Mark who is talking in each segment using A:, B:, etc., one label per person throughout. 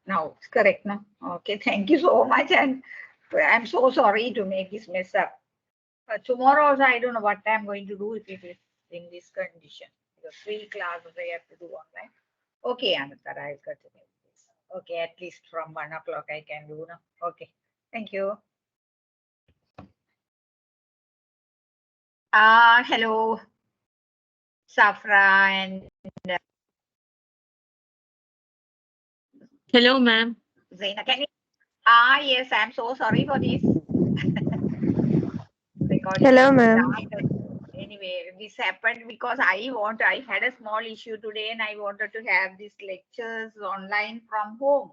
A: Now it's correct, no? Okay, thank you so much, and I'm so sorry to make this mess up. Tomorrow also, I don't know what I'm going to do if it is in this condition. Because 3 classes I have to do online. Okay, Ananta, I'll continue with this. Okay, at least from 1 o'clock I can do now. Okay, thank you. Hello, Safra and
B: Hello, ma'am.
A: Zaina. Can you? Yes, I'm so sorry for this. Recording.
C: Hello, ma'am.
A: Anyway, this happened because I had a small issue today and I wanted to have these lectures online from home.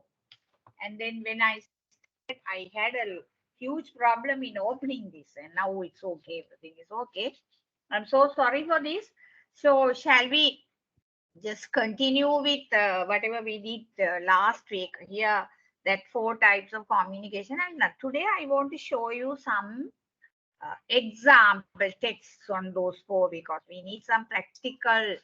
A: And then when I had a huge problem in opening this, and now it's okay. Everything is okay. I'm so sorry for this. So shall we just continue with whatever we did last week here, that 4 types of communication. And today I want to show you some example texts on those 4 because we need some practical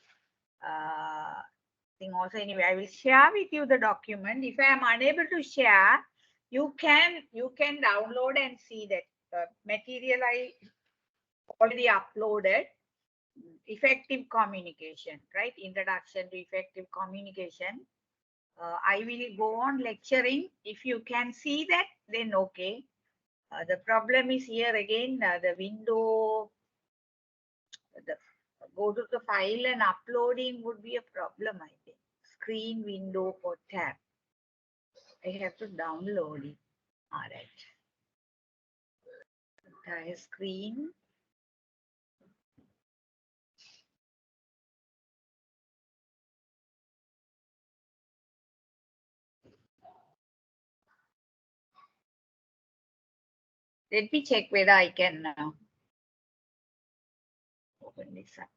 A: thing also. Anyway, I will share with you the document. If I am unable to share, you can download and see that material I already uploaded. Effective communication, right? Introduction to effective communication. I will go on lecturing. If you can see that, then okay. The problem is here again, the window, go to the file and uploading would be a problem, I think. Screen window for tab. I have to download it. All right. Entire screen. Let me check whether I can open this up.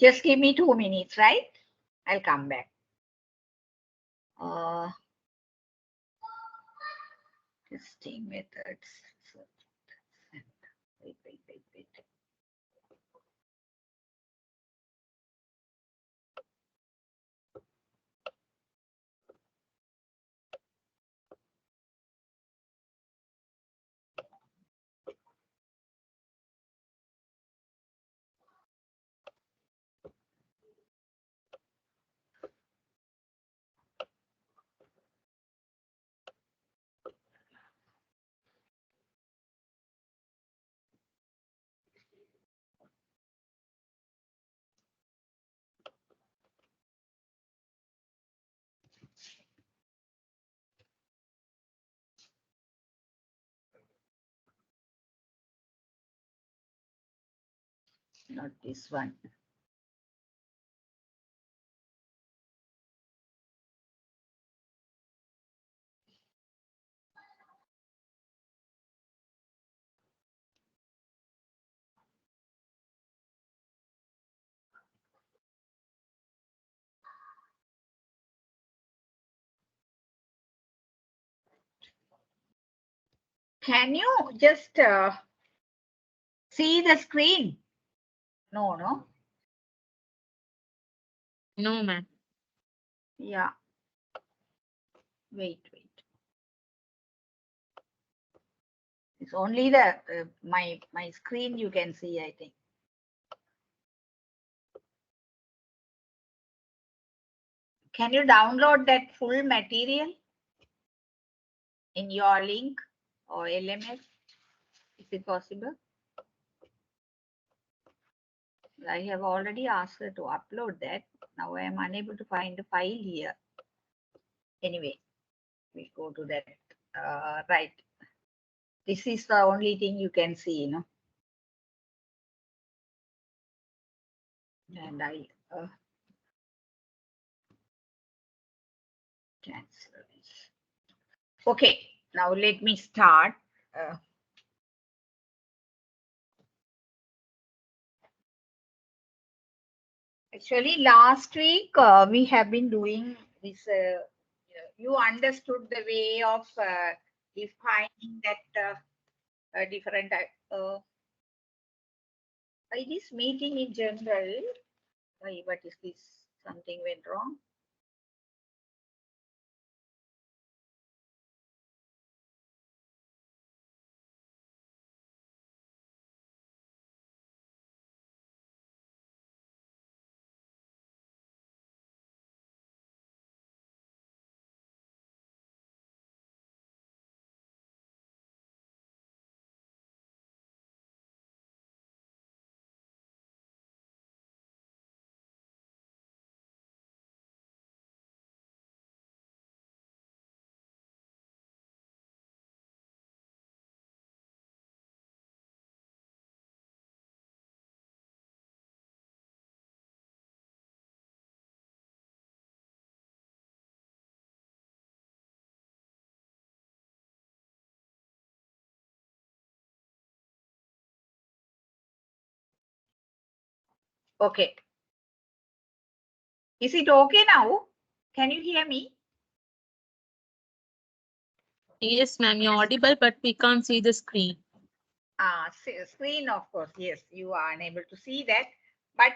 A: Just give me 2 minutes, right? I'll come back. Testing methods. Wait. Not this one. Can you just see the screen? No.
B: No, ma'am.
A: Yeah. Wait. It's only the my screen you can see, I think. Can you download that full material in your link or LMS? Is it possible? I have already asked her to upload that. Now I am unable to find the file here. Anyway, we go to that. Right. This is the only thing you can see, And cancel this. Okay, now let me start. Actually, last week we have been doing this. You understood the way of defining that different. By this meeting in general, what is this? Something went wrong. Okay. Is it okay now? Can you hear me?
B: Yes, ma'am, you're audible, but we can't see the screen.
A: Screen, of course. Yes, you are unable to see that. But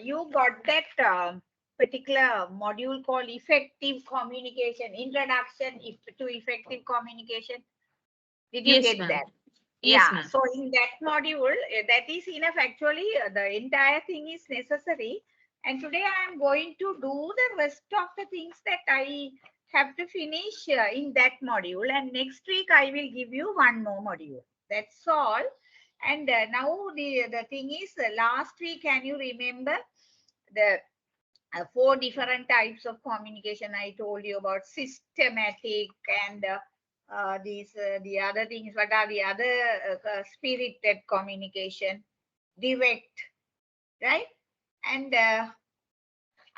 A: you got that particular module called effective communication, introduction to effective communication. Did you
B: Yes,
A: get
B: ma'am.
A: that?
B: Yes,
A: Yeah.
B: ma'am.
A: So in that module, that is enough. Actually, the entire thing is necessary. And today I am going to do the rest of the things that I have to finish in that module. And next week I will give you one more module. That's all. And now the thing is, last week, can you remember the four different types of communication I told you about? Systematic and the other things. What are the other spirited communication? Direct, right? And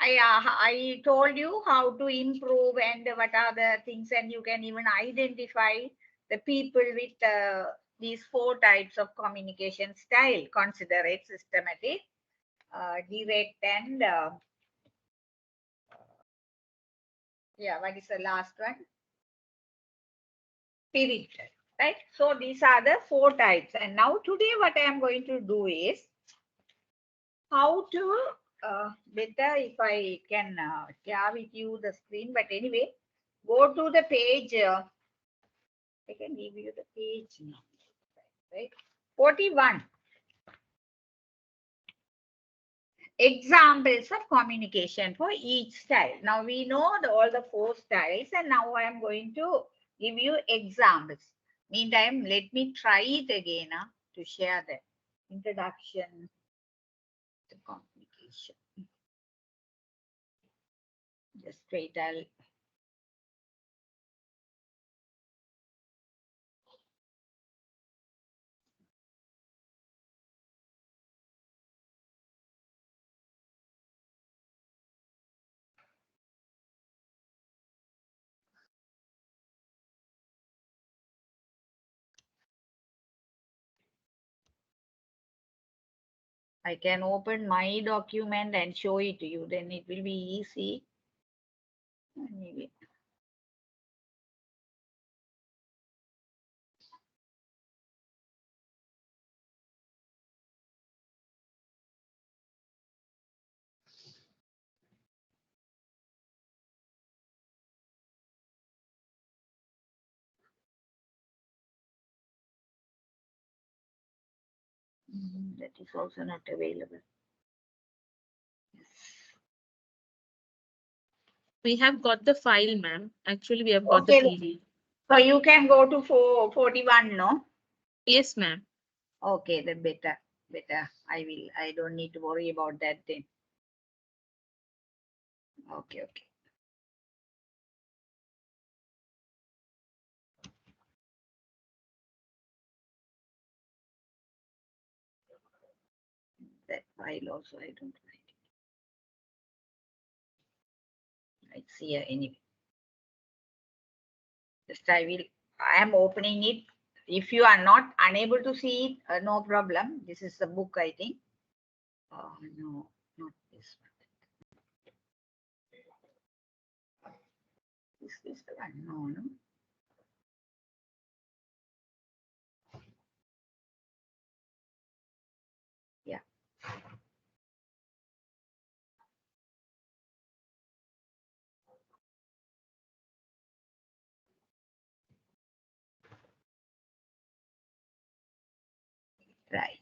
A: I told you how to improve and what are the things, and you can even identify the people with these four types of communication style. Consider it: systematic, direct, and yeah, what is the last one? Spirited, right? So these are the four types. And now today what I am going to do is how to better, if I can share with you the screen. But anyway, go to the page. I can give you the page now, right? 41. Examples of communication for each style. Now we know all the four styles, and now I am going to give you examples. Meantime, let me try it again to share the introduction to communication. Just wait, I can open my document and show it to you. Then it will be easy. Anyway. That is also not available. Yes.
B: We have got the file, ma'am. Actually, we have got the
A: Okay.
B: PDF.
A: So you can go to 41, no?
B: Yes, ma'am.
A: Okay, then better. Better. I don't need to worry about that then. Okay, okay. That file also I don't like. It's here anyway. Just I am opening it. If you are not unable to see it, no problem. This is the book, I think. Oh, no, not this one. Is this the one? No, no. Yeah. Right.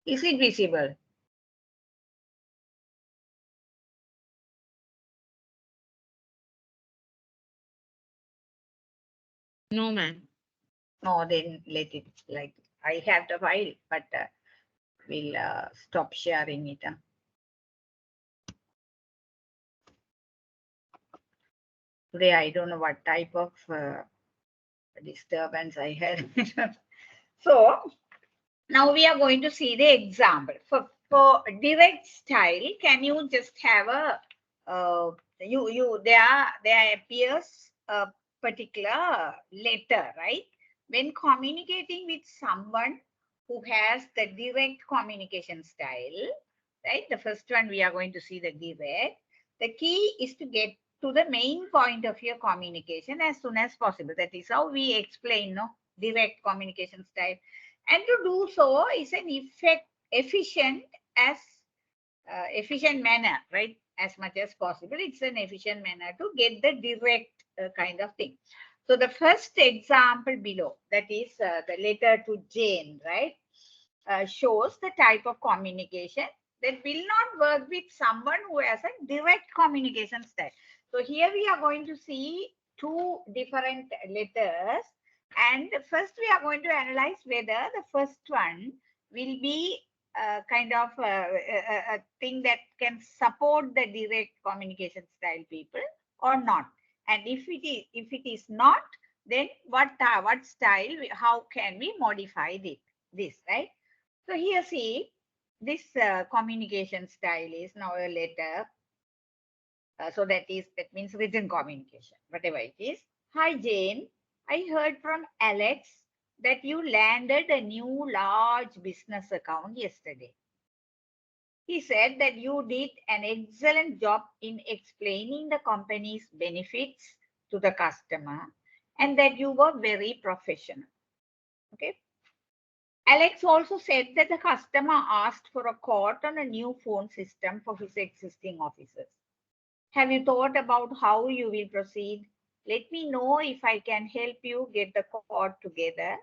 A: Is it visible?
B: No, ma'am.
A: No, then let it like I have the file, but we'll stop sharing it. Today, I don't know what type of disturbance I had. So now we are going to see the example. For direct style, can you just have a there appears a particular letter, right? When communicating with someone who has the direct communication style, right? The first one we are going to see the direct. The key is to get to the main point of your communication as soon as possible. That is how we explain, no, direct communication style. And to do so is an efficient as efficient manner, right? As much as possible, it's an efficient manner to get the direct kind of thing. So the first example below, that is the letter to Jane, right, shows the type of communication that will not work with someone who has a direct communication style. So here we are going to see two different letters, and first we are going to analyze whether the first one will be kind of a thing that can support the direct communication style people or not. And if it is not, then what style, how can we modify this, right? So here see, this communication style is now a letter. So that means written communication, whatever it is. Hi Jane, I heard from Alex that you landed a new large business account yesterday. He said that you did an excellent job in explaining the company's benefits to the customer and that you were very professional. Okay. Alex also said that the customer asked for a quote on a new phone system for his existing offices. Have you thought about how you will proceed? Let me know if I can help you get the quote together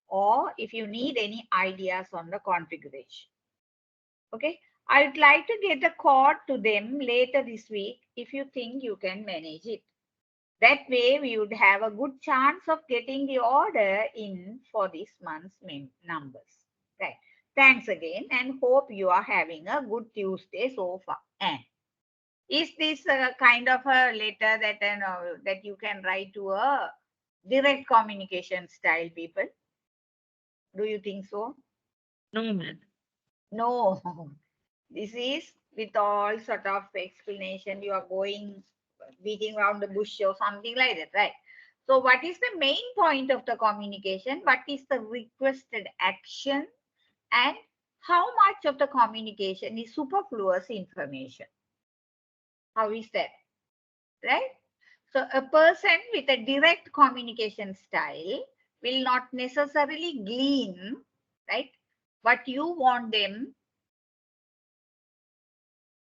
A: or if you need any ideas on the configuration. Okay. I'd like to get the quote to them later this week if you think you can manage it. That way, we would have a good chance of getting the order in for this month's numbers. Right. Thanks again and hope you are having a good Tuesday so far. And is this a kind of a letter that that you can write to a direct communication style people? Do you think so?
B: No, ma'am.
A: No. This is with all sort of explanation. You are going beating around the bush or something like that, right? So what is the main point of the communication? What is the requested action? And how much of the communication is superfluous information? How is that? Right? So a person with a direct communication style will not necessarily glean, right? But you want them,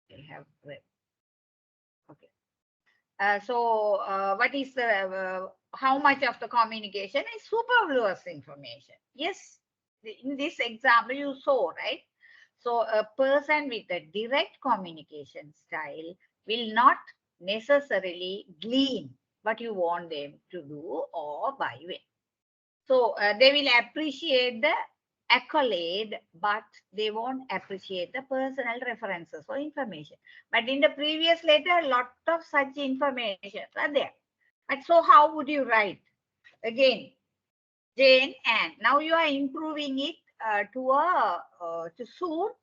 A: they have, okay. What is the, how much of the communication is superfluous information? Yes, in this example you saw, right? So a person with a direct communication style will not necessarily glean what you want them to do or by when. So they will appreciate the accolade, but they won't appreciate the personal references or information. But in the previous letter, a lot of such information are there. But so how would you write? Again, Jane and now you are improving it to suit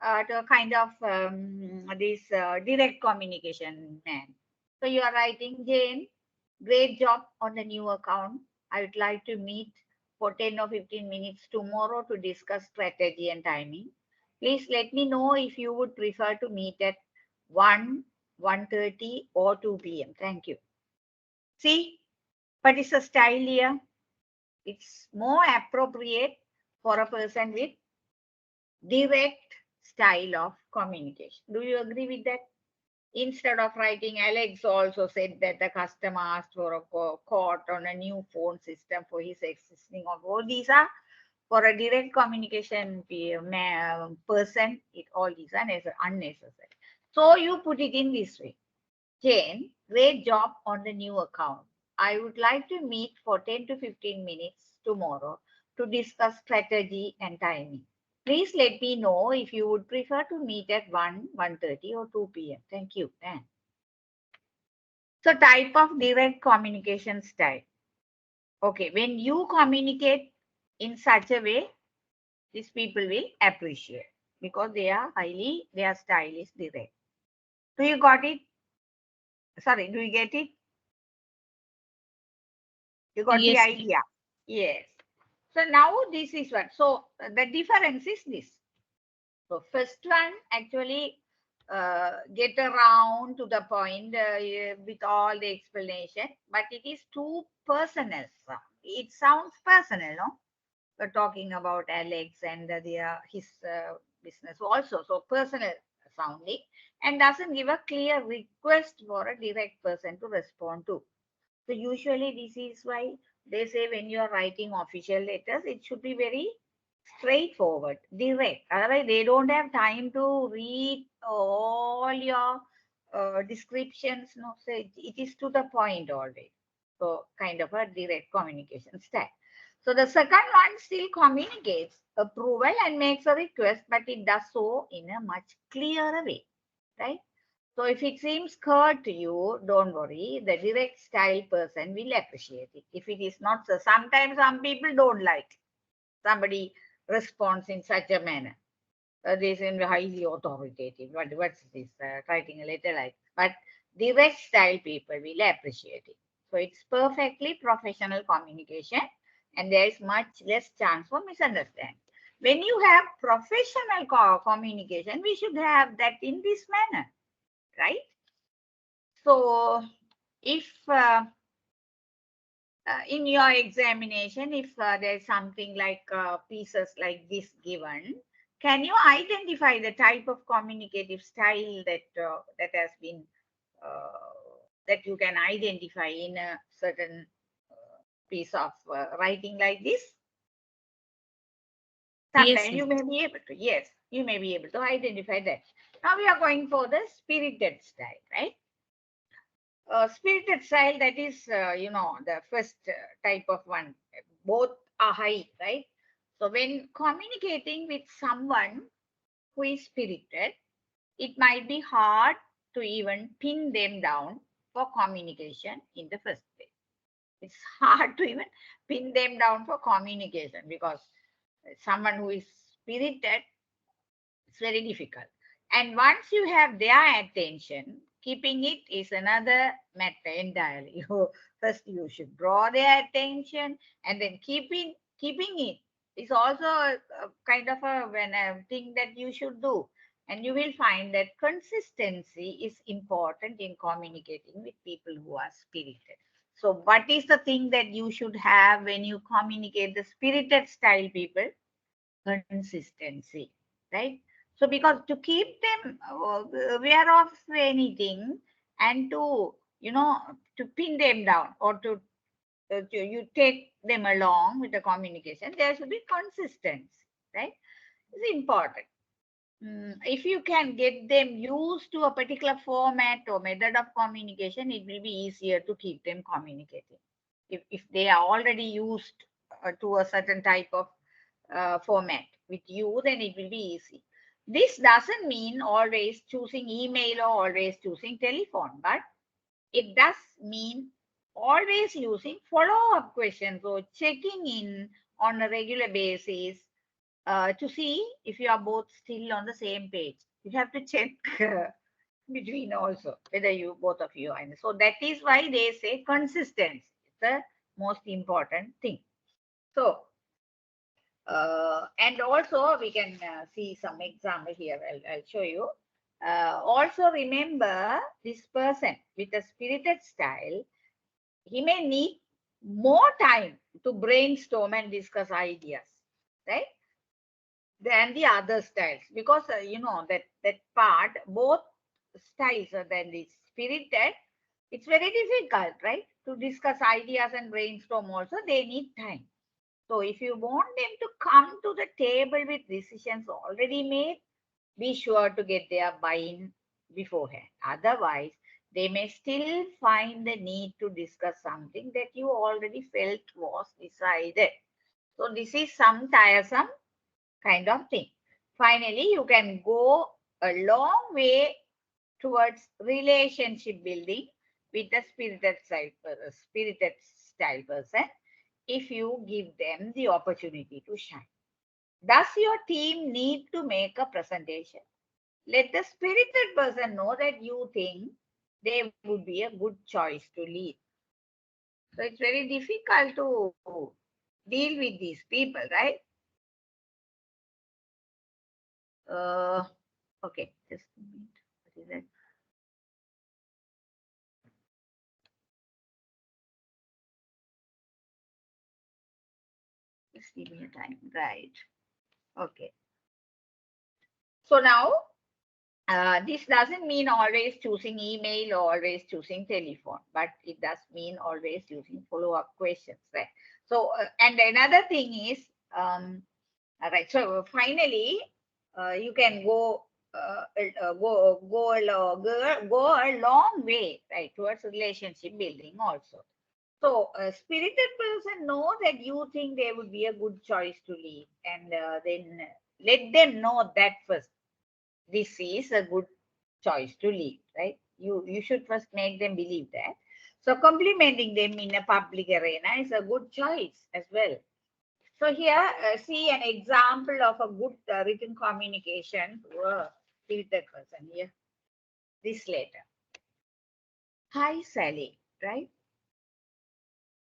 A: to a kind of this direct communication man. So you are writing, Jane, great job on the new account. I would like to meet for 10 or 15 minutes tomorrow to discuss strategy and timing. Please let me know if you would prefer to meet at 1, 1:30 or 2 p.m. Thank you. See, what is the style here? It's more appropriate for a person with direct style of communication. Do you agree with that? Instead of writing, Alex also said that the customer asked for a quote on a new phone system for his existing phone. All these are for a direct communication person. All these are unnecessary. So you put it in this way. Jane, great job on the new account. I would like to meet for 10 to 15 minutes tomorrow to discuss strategy and timing. Please let me know if you would prefer to meet at 1, 1:30 or 2 p.m. Thank you. So type of direct communication style. Okay, when you communicate in such a way, these people will appreciate because their style is direct. Do you got it? Sorry, do you get it? You got
B: Yes,
A: the idea? Yes. So now this is what. So the difference is this. So first one actually get around to the point with all the explanation, but it is too personal. It sounds personal, no? We're talking about Alex and his business also, so personal sounding, and doesn't give a clear request for a direct person to respond to. So usually this is why they say when you are writing official letters, it should be very straightforward, direct. Otherwise, they don't have time to read all your descriptions. No, so it is to the point always. So kind of a direct communication style. So the second one still communicates approval and makes a request, but it does so in a much clearer way, right? So if it seems curt to you, don't worry. The direct style person will appreciate it. If it is not so, sometimes some people don't like somebody responds in such a manner. They seem highly authoritative. What's this? Writing a letter like. But direct style people will appreciate it. So it's perfectly professional communication, and there is much less chance for misunderstanding. When you have professional communication, we should have that in this manner, right? So if in your examination, if there's something like pieces like this given, can you identify the type of communicative style that has been that you can identify in a certain piece of writing like this?
B: yes,
A: Sometimes you may be able to, yes, you may be able to identify that. Now we are going for the spirited style, right? Spirited style, that is, the first type of one. Both are high, right? So when communicating with someone who is spirited, it might be hard to even pin them down for communication in the first place. It's hard to even pin them down for communication because someone who is spirited, it's very difficult. And once you have their attention, keeping it is another matter entirely. First, you should draw their attention, and then keeping it is also a kind of a thing that you should do. And you will find that consistency is important in communicating with people who are spirited. So, what is the thing that you should have when you communicate the spirited style people? Consistency, right? So because to keep them aware of anything and to to pin them down or to you take them along with the communication, there should be consistency, right? It's important. If you can get them used to a particular format or method of communication, it will be easier to keep them communicating. If they are already used to a certain type of format with you, then it will be easy. This doesn't mean always choosing email or always choosing telephone, but it does mean always using follow-up questions or checking in on a regular basis to see if you are both still on the same page. You have to check between also whether you both of you are. So that is why they say consistency is the most important thing. So and also we can see some example here. I'll show you. Also remember this person with a spirited style, he may need more time to brainstorm and discuss ideas, right? Than the other styles, because you know that part, both styles are then the spirited, it's very difficult, right, to discuss ideas and brainstorm. Also they need time. So if you want them to come to the table with decisions already made, be sure to get their buy-in beforehand. Otherwise, they may still find the need to discuss something that you already felt was decided. So this is some tiresome kind of thing. Finally, you can go a long way towards relationship building with a spirited style person if you give them the opportunity to shine. Does your team need to make a presentation? Let the spirited person know that you think they would be a good choice to lead. So it's very difficult to deal with these people, right? Okay, just a minute. What is that? Just give me a time. Right. Okay. So now, this doesn't mean always choosing email or always choosing telephone, but it does mean always using follow-up questions, right? So, and another thing is, right. So finally, you can go a long way, right, towards relationship building also. So a spirited person know that you think they would be a good choice to lead, and then let them know that first. This is a good choice to lead, right? You should first make them believe that. So complimenting them in a public arena is a good choice as well. So here, see an example of a good written communication to a spirited person here. This letter. Hi, Sally, right?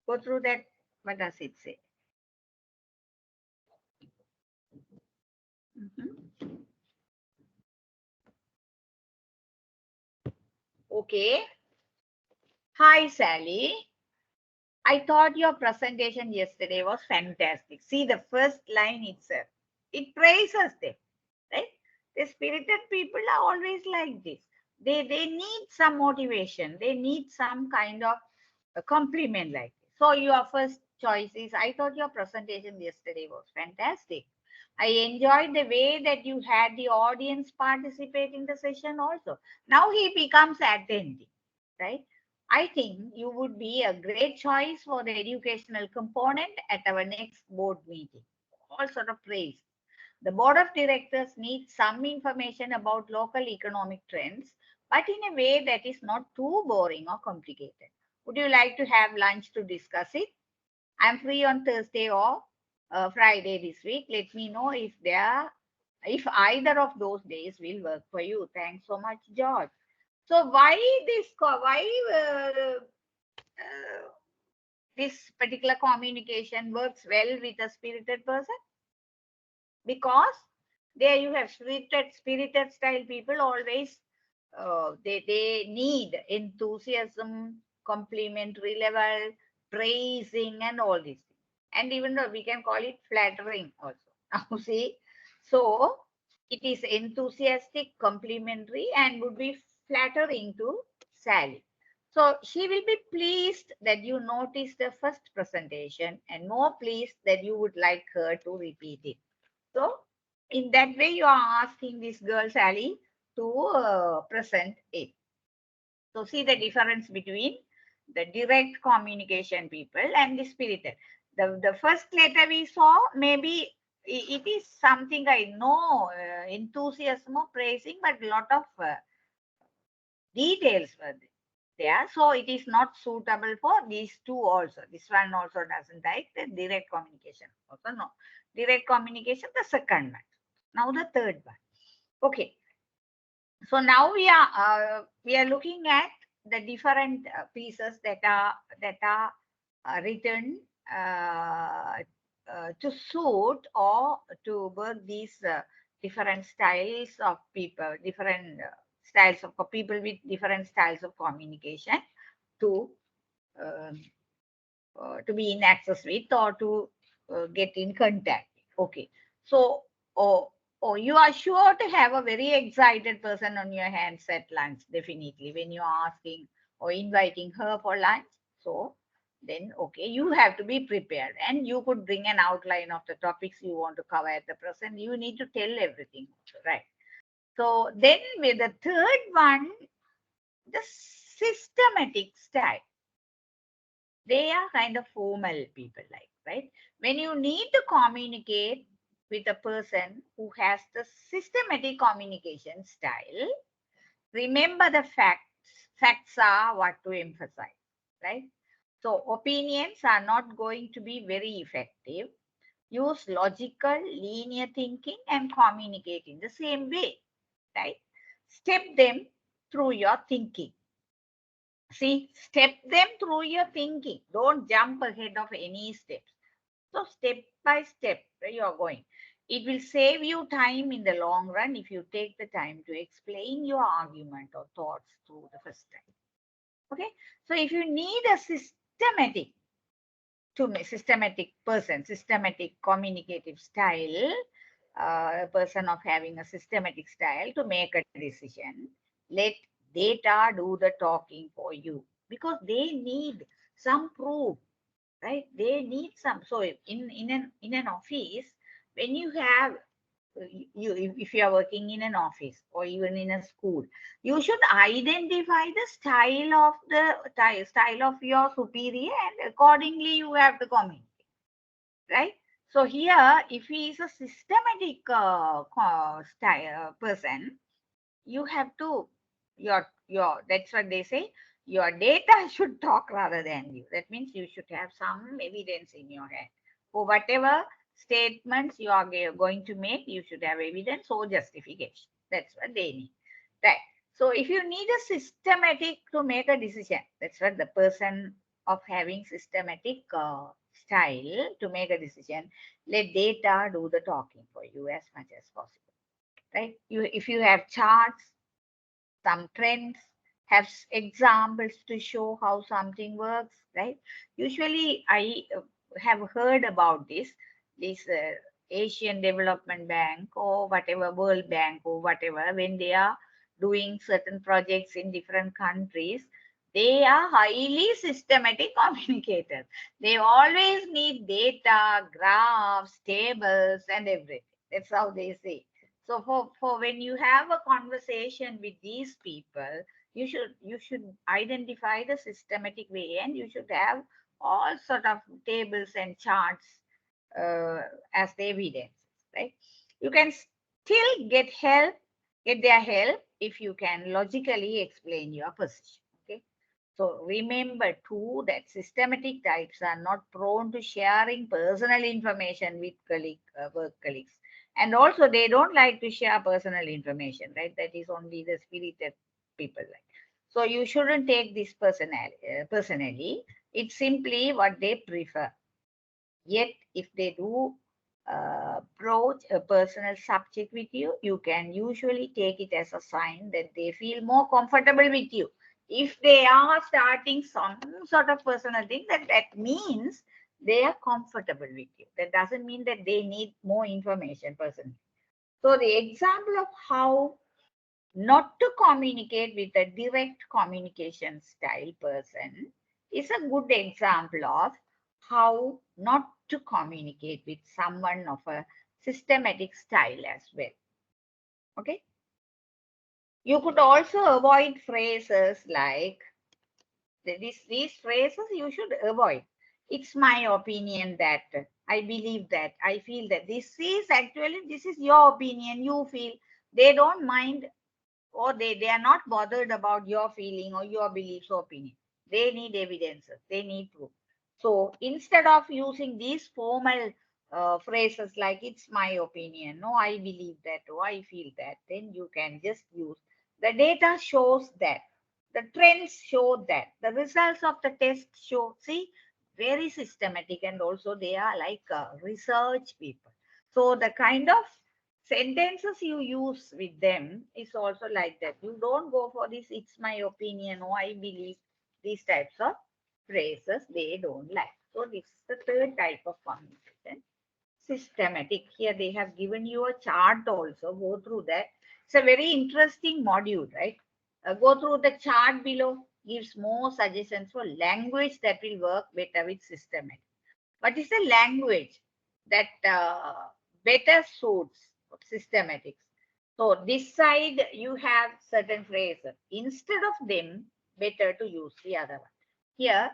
A: Go through that. What does it say? Mhm. Okay. Hi, Sally. I thought your presentation yesterday was fantastic. See the first line itself. It praises them, right? The spirited people are always like this. They need some motivation. They need some kind of a compliment like this. So your first choice is, I thought your presentation yesterday was fantastic. I enjoyed the way that you had the audience participate in the session also. Now he becomes attentive, right? I think you would be a great choice for the educational component at our next board meeting. All sort of praise. The board of directors needs some information about local economic trends, but in a way that is not too boring or complicated. Would you like to have lunch to discuss it? I'm free on Thursday or Friday this week. Let me know if either of those days will work for you. Thanks so much, George. So why this particular communication works well with a spirited person? Because there you have spirited style people always they need enthusiasm, complimentary level, praising, and all these things. And even though we can call it flattering also. Now see, so it is enthusiastic, complimentary, and would be flattering to Sally. So she will be pleased that you noticed the first presentation and more pleased that you would like her to repeat it. So in that way, you are asking this girl, Sally, to present it. So see the difference between the direct communication people and the spirited. The first letter we saw, maybe it is something I know, enthusiasm of praising, but a lot of details were there. So it is not suitable for these two also. This one also doesn't like the direct communication. Also no. Direct communication, the second one. Now the third one. Okay. So now we are looking at the different pieces that are written to suit or to work these different styles of people, different styles of people with different styles of communication to um, to be in access with or to get in contact. Okay. So, oh, you are sure to have a very excited person on your hands at lunch, definitely, when you are asking or inviting her for lunch. So, then, okay, you have to be prepared and you could bring an outline of the topics you want to cover at the present. You need to tell everything, right? So, then with the third one, the systematic style, they are kind of formal people, like, right? When you need to communicate with a person who has the systematic communication style, remember the facts. Facts are what to emphasize, right? So opinions are not going to be very effective. Use logical, linear thinking and communicate in the same way, right? Step them through your thinking. See, step them through your thinking. Don't jump ahead of any steps. So step by step, you're going. It will save you time in the long run if you take the time to explain your argument or thoughts through the first time. Okay. So if you need a systematic person, systematic communicative style, a person of having a systematic style to make a decision, let data do the talking for you because they need some proof, right? They need some. So in an office, when you have you if you are working in an office or even in a school, you should identify the style of your superior, and accordingly you have to communicate, right? So here, if he is a systematic person, you have to your that's what they say, your data should talk rather than you. That means you should have some evidence in your hand for whatever statements you are going to make. You should have evidence or justification. That's what they need, right? So if you need a systematic to make a decision, that's what the person of having systematic style to make a decision, let data do the talking for you as much as possible, right? If you have charts, some trends, have examples to show how something works, right? Usually, I have heard about this Asian Development Bank or whatever, World Bank or whatever, when they are doing certain projects in different countries, they are highly systematic communicators. They always need data, graphs, tables, and everything. That's how they say. So for when you have a conversation with these people, you should identify the systematic way, and you should have all sort of tables and charts as the evidence, right? You can still get their help if you can logically explain your position. Okay. So remember too that systematic types are not prone to sharing personal information with work colleagues. And also they don't like to share personal information, right? That is only the spirited people like. So you shouldn't take this personally. It's simply what they prefer. Yet if they do broach a personal subject with you, you can usually take it as a sign that they feel more comfortable with you. If they are starting some sort of personal thing, that means they are comfortable with you. That doesn't mean that they need more information personally. So the example of how not to communicate with a direct communication style person is a good example of how not to communicate with someone of a systematic style as well. Okay. You could also avoid phrases like these phrases you should avoid. It's my opinion that I believe that. I feel that. This is your opinion. You feel. They don't mind, or they are not bothered about your feeling or your beliefs or opinion. They need evidences. They need proof. So instead of using these formal phrases like it's my opinion, no, I believe that, or I feel that, then you can just use the data shows that, the trends show that, the results of the test show. See, very systematic, and also they are like research people. So the kind of sentences you use with them is also like that. You don't go for this, it's my opinion, or I believe, these types of phrases they don't like. So this is the third type of communication. Systematic. Here they have given you a chart also. Go through that. It's a very interesting module, right? Go through the chart below. Gives more suggestions for language that will work better with systematic. What is the language that better suits systematics? So this side you have certain phrases. Instead of them, better to use the other one. Here,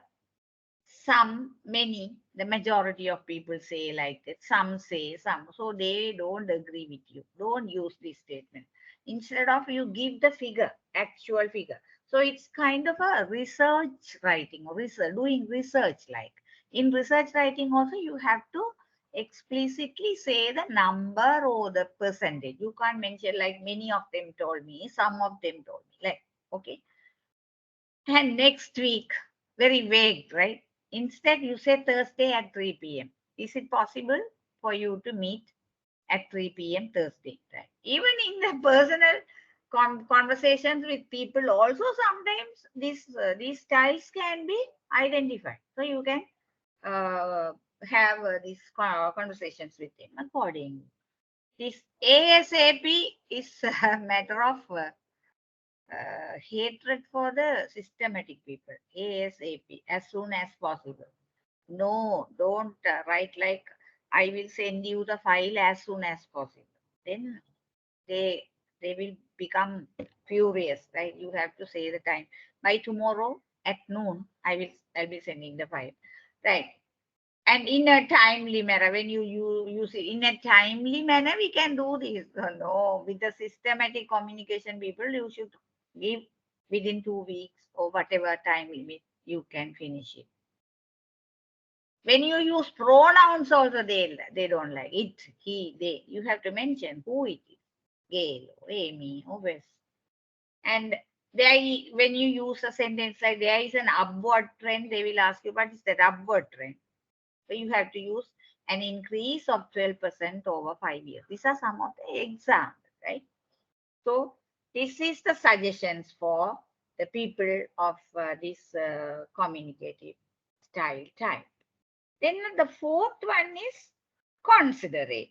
A: some, many, the majority of people say like that. Some say some. So they don't agree with you. Don't use this statement. Instead of, you give the figure, actual figure. So it's kind of a research writing, or research, doing research like. In research writing also, you have to explicitly say the number or the percentage. You can't mention like many of them told me, some of them told me. Like, okay. And next week, very vague, right? Instead, you say Thursday at 3 p.m. Is it possible for you to meet at 3 p.m. Thursday? Right? Even in the personal conversations with people, also sometimes these styles can be identified. So you can uh, have these conversations with them accordingly. This ASAP is a matter of hatred for the systematic people. ASAP, as soon as possible. No, don't write like, I will send you the file as soon as possible. Then they they will become furious, right? You have to say the time. By tomorrow at noon, I'll be sending the file, right? And in a timely manner, when you use it in a timely manner, we can do this. No, with the systematic communication people, you should give within 2 weeks or whatever time limit you can finish it. When you use pronouns also, they don't like it, he, they. You have to mention who it is. Gail, or Amy, or Wes. And when you use a sentence like there is an upward trend, they will ask you, what is that upward trend? So you have to use an increase of 12% over 5 years. These are some of the examples, right? So this is the suggestions for the people of this communicative style type. Then the fourth one is considerate.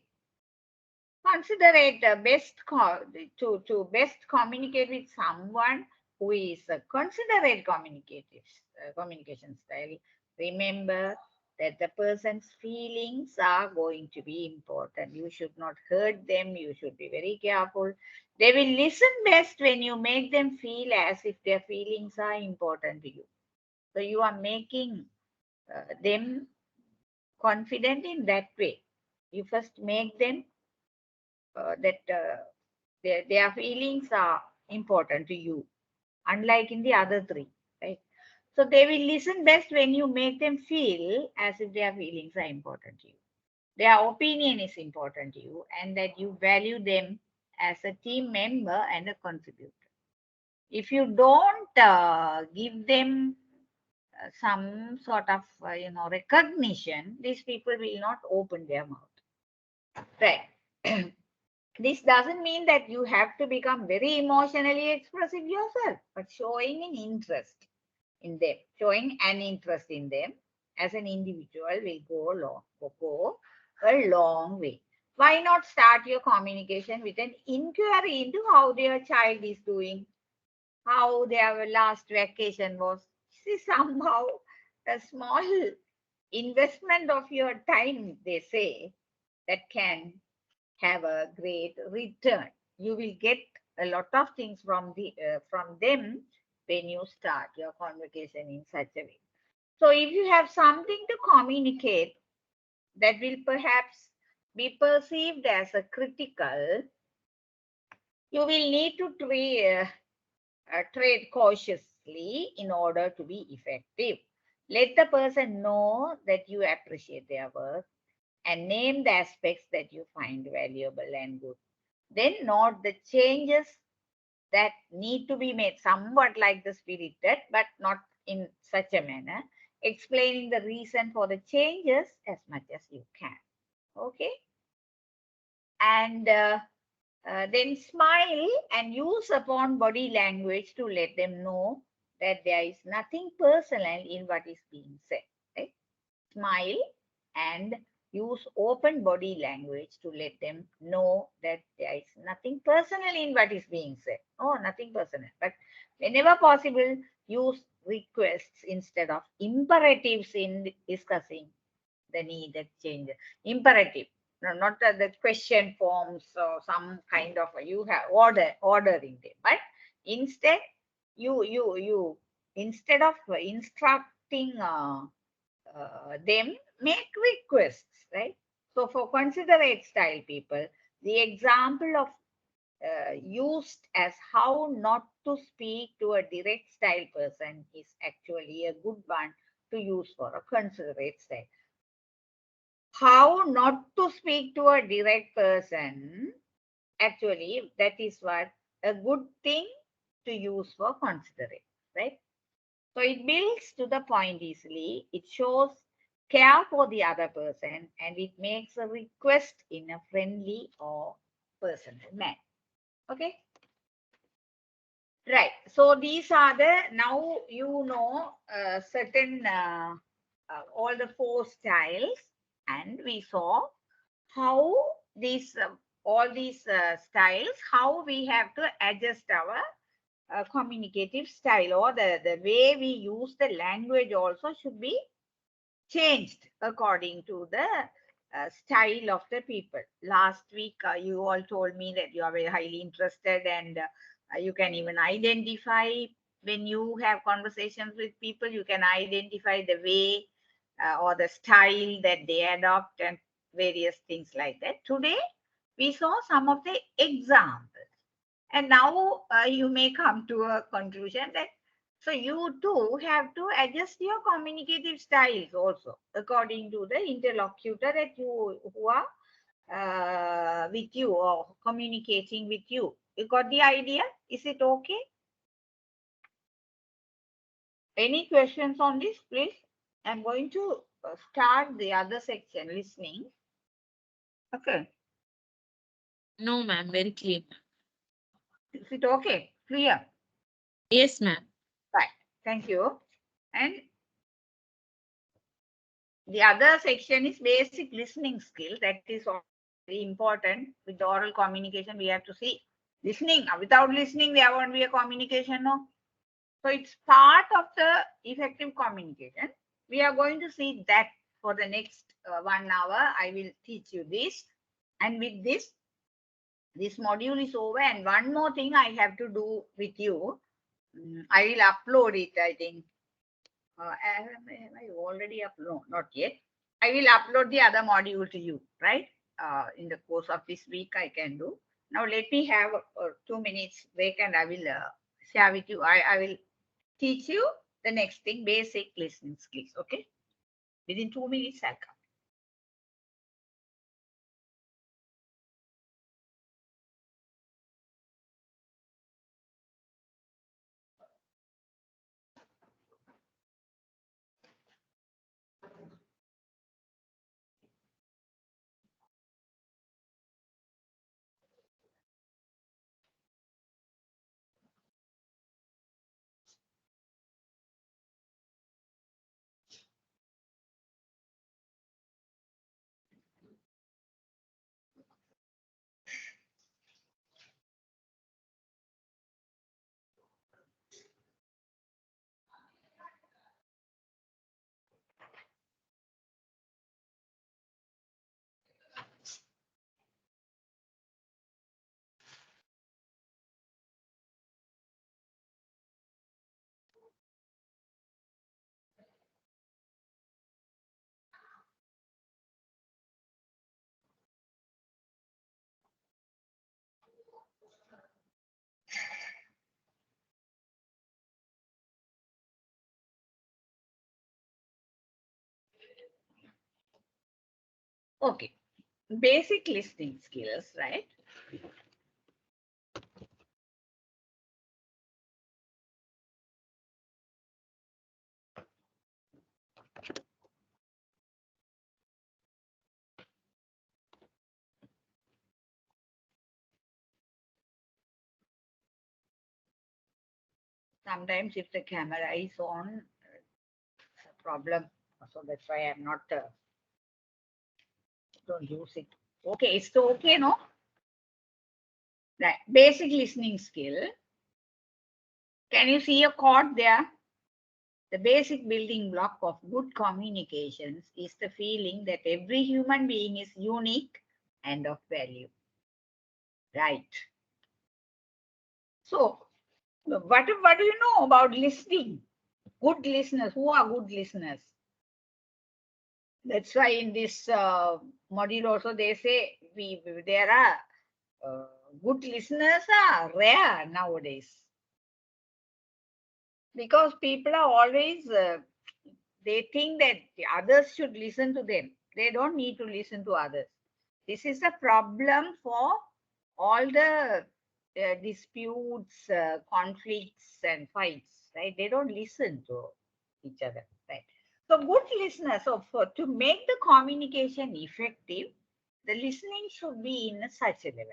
A: Considerate to best communicate with someone who is a considerate communication style. Remember that the person's feelings are going to be important. You should not hurt them. You should be very careful. They will listen best when you make them feel as if their feelings are important to you. So you are making them confident in that way. You first make them that their feelings are important to you, unlike in the other three, right? So they will listen best when you make them feel as if their feelings are important to you. Their opinion is important to you, and that you value them as a team member and a contributor. If you don't give them some sort of recognition, these people will not open their mouth, right? This doesn't mean that you have to become very emotionally expressive yourself, but showing an interest in them, showing an interest in them as an individual will go a long way. Why not start your communication with an inquiry into how their child is doing, how their last vacation was? This is somehow a small investment of your time, they say, that can have a great return. You will get a lot of things from them when you start your conversation in such a way. So if you have something to communicate, that will perhaps be perceived as a critical, you will need to trade cautiously in order to be effective. Let the person know that you appreciate their work and name the aspects that you find valuable and good. Then note the changes that need to be made, somewhat like the spirited, but not in such a manner, explaining the reason for the changes as much as you can. Okay? And then smile and use upon body language to let them know that there is nothing personal in what is being said. Right? Smile and use open body language to let them know that there is nothing personal in what is being said. Oh, nothing personal. But whenever possible, use requests instead of imperatives in discussing the needed changes. Imperative, no, not the question forms or some kind of you have ordering them, but instead you instead of instructing them, make requests, right? So for considerate style people, the example of used as how not to speak to a direct style person is actually a good one to use for a considerate style. How not to speak to a direct person, actually, that is what a good thing to use for considerate, right? So it builds to the point easily, it shows care for the other person, and it makes a request in a friendly or personal manner. Okay? Right. So these are the, now you know certain, all the four styles, and we saw how these, all these styles, how we have to adjust our communicative style, or the way we use the language also should be changed according to the style of the people. Last week, you all told me that you are very highly interested, and you can even identify when you have conversations with people, you can identify the way or the style that they adopt and various things like that. Today, we saw some of the examples. And now you may come to a conclusion that so you too have to adjust your communicative styles also according to the interlocutor that you who are with you or communicating with you. You got the idea? Is it okay? Any questions on this, please? I'm going to start the other section, listening. Okay.
B: No, ma'am. Very clear.
A: Is it okay? Clear?
B: Yes, ma'am.
A: Right. Thank you. And the other section is basic listening skill. That is very important. With oral communication, we have to see listening. Without listening, there won't be a communication. No. So it's part of the effective communication. We are going to see that for the next 1 hour. I will teach you this. And with this module is over. And one more thing I have to do with you. I will upload it, I think. Have I already uploaded? No, not yet. I will upload the other module to you, right? In the course of this week, I can do. Now, let me have 2 minutes break, and I will share with you. I will teach you the next thing, basic listening skills, okay? Within 2 minutes, I'll come. Okay. Basic listening skills, right? Sometimes if the camera is on, it's a problem. So that's why I'm not, don't use it. Okay, it's okay, no? Right. Basic listening skill. Can you see a chord there? The basic building block of good communications is the feeling that every human being is unique and of value. Right. So, what do you know about listening? Good listeners. Who are good listeners? That's why in this module also they say there are good listeners are rare nowadays because people are always they think that the others should listen to them. They don't need to listen to others. This is a problem for all the disputes, conflicts, and fights. Right? They don't listen to each other. Right? So good listeners. So to make the communication effective, the listening should be in such a level.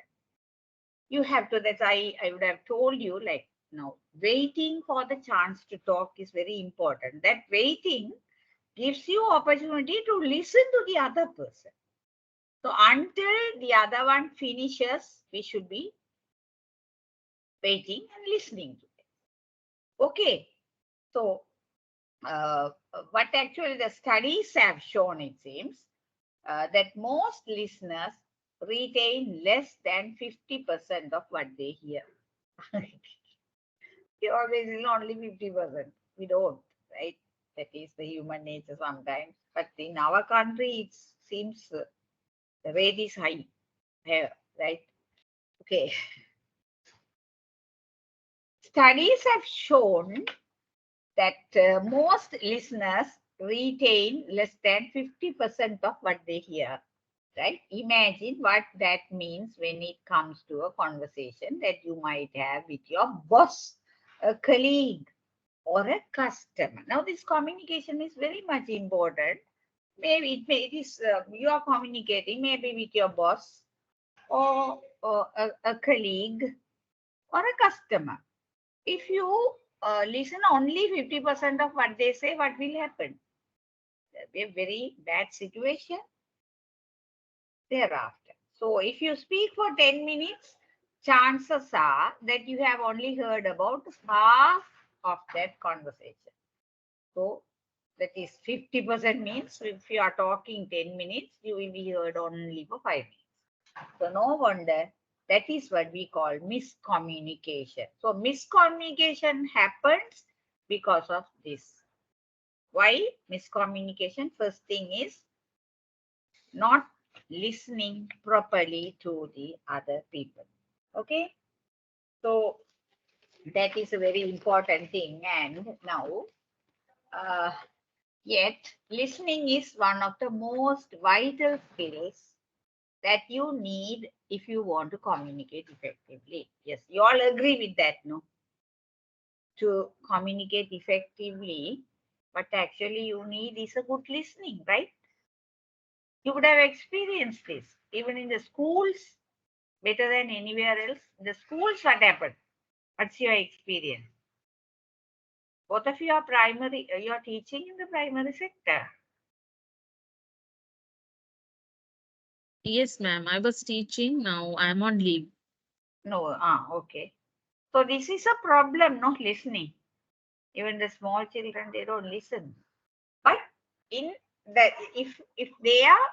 A: You have to. That I would have told you like now. Waiting for the chance to talk is very important. That waiting gives you opportunity to listen to the other person. So until the other one finishes, we should be waiting and listening to them. Okay. So what actually the studies have shown, it seems, that most listeners retain less than 50% of what they hear. We always listen only 50%. We don't, right? That is the human nature sometimes. But in our country, it seems the rate is high here, right? Okay. Studies have shown that most listeners retain less than 50% of what they hear, right? Imagine what that means when it comes to a conversation that you might have with your boss, a colleague, or a customer. Now, this communication is very much important. Maybe it is you are communicating maybe with your boss or a colleague or a customer. If you listen only 50% of what they say, what will happen? There'll be a very bad situation thereafter. So if you speak for 10 minutes, chances are that you have only heard about half of that conversation. So that is 50% means if you are talking 10 minutes, you will be heard only for 5 minutes. So no wonder that is what we call miscommunication. So miscommunication happens because of this. Why miscommunication? First thing is not listening properly to the other people. Okay. So that is a very important thing. And now, uh, yet listening is one of the most vital skills that you need if you want to communicate effectively. Yes, you all agree with that, no? To communicate effectively, but actually you need is a good listening, right? You would have experienced this even in the schools better than anywhere else. In the schools, what happened? What's your experience? Both of you are primary, you're teaching in the primary sector.
B: Yes, ma'am. I was teaching. Now I'm on leave.
A: No, okay. So this is a problem, not listening. Even the small children, they don't listen. But in the if they are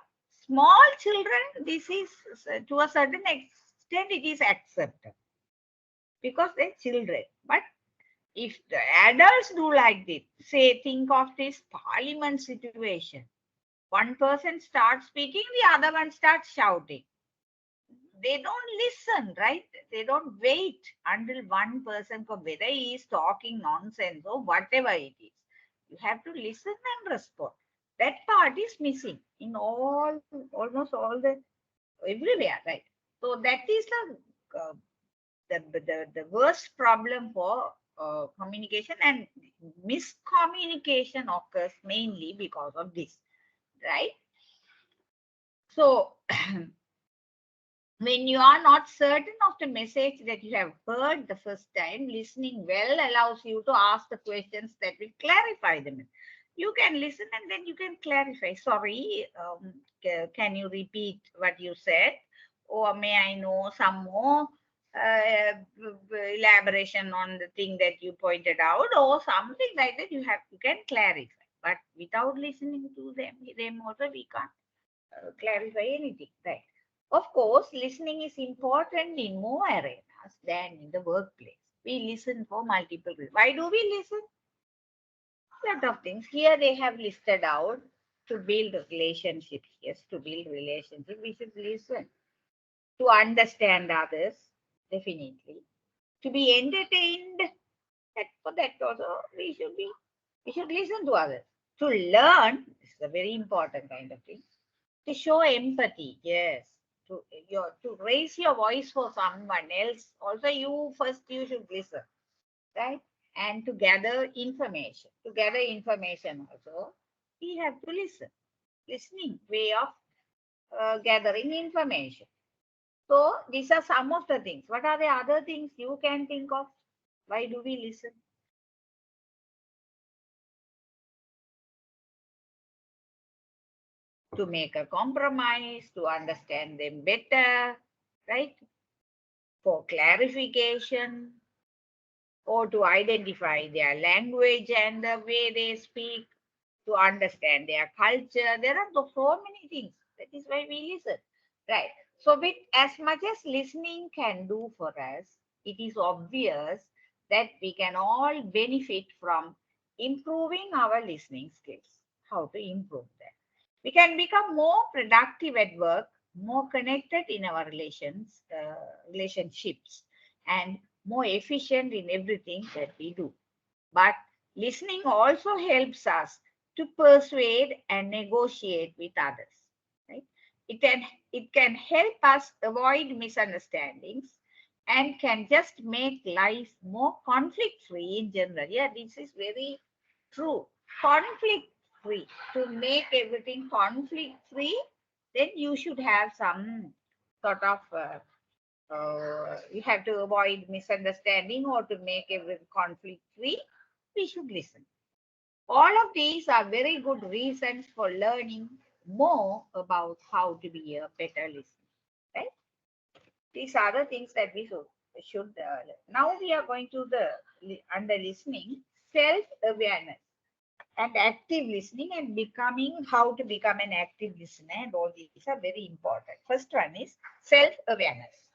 A: small children, this is to a certain extent it is accepted because they're children. But if the adults do like this, say, think of this parliament situation. One person starts speaking, the other one starts shouting. They don't listen, right? They don't wait until one person, whether he is talking nonsense or whatever it is. You have to listen and respond. That part is missing in almost all the everywhere, right? So that is the worst problem for communication, and miscommunication occurs mainly because of this, right? So when you are not certain of the message that you have heard the first time, listening well allows you to ask the questions that will clarify them. You can listen and then you can clarify. Sorry, can you repeat what you said? Or may I know some more elaboration on the thing that you pointed out, or something like that? You can clarify. But without listening to them also we can't clarify anything, right? Of course, listening is important in more arenas than in the workplace. We listen for multiple reasons. Why do we listen? Lot of things. Here they have listed out to build relationships. Yes, to build relationships, we should listen. To understand others, definitely. To be entertained, for that also we should listen to others. To learn, this is a very important kind of thing. To show empathy, yes. To raise your voice for someone else, also you should listen, right? And to gather information. To gather information also, we have to listen. Listening way of gathering information. So these are some of the things. What are the other things you can think of? Why do we listen? To make a compromise, to understand them better, right? For clarification, or to identify their language and the way they speak, to understand their culture. There are so many things. That is why we listen, right? So, with as much as listening can do for us, it is obvious that we can all benefit from improving our listening skills. How to improve that? We can become more productive at work, more connected in our relationships, and more efficient in everything that we do. But listening also helps us to persuade and negotiate with others. Right? It can help us avoid misunderstandings and can just make life more conflict free in general. Yeah, this is very true. Conflict free. To make everything conflict free, then you should have some sort of you have to avoid misunderstanding, or to make everything conflict free, we should listen. All of these are very good reasons for learning more about how to be a better listener. Right? These are the things that we should now we are going to the under listening, self-awareness and active listening, and becoming how to become an active listener, and all these are very important. First one is self-awareness.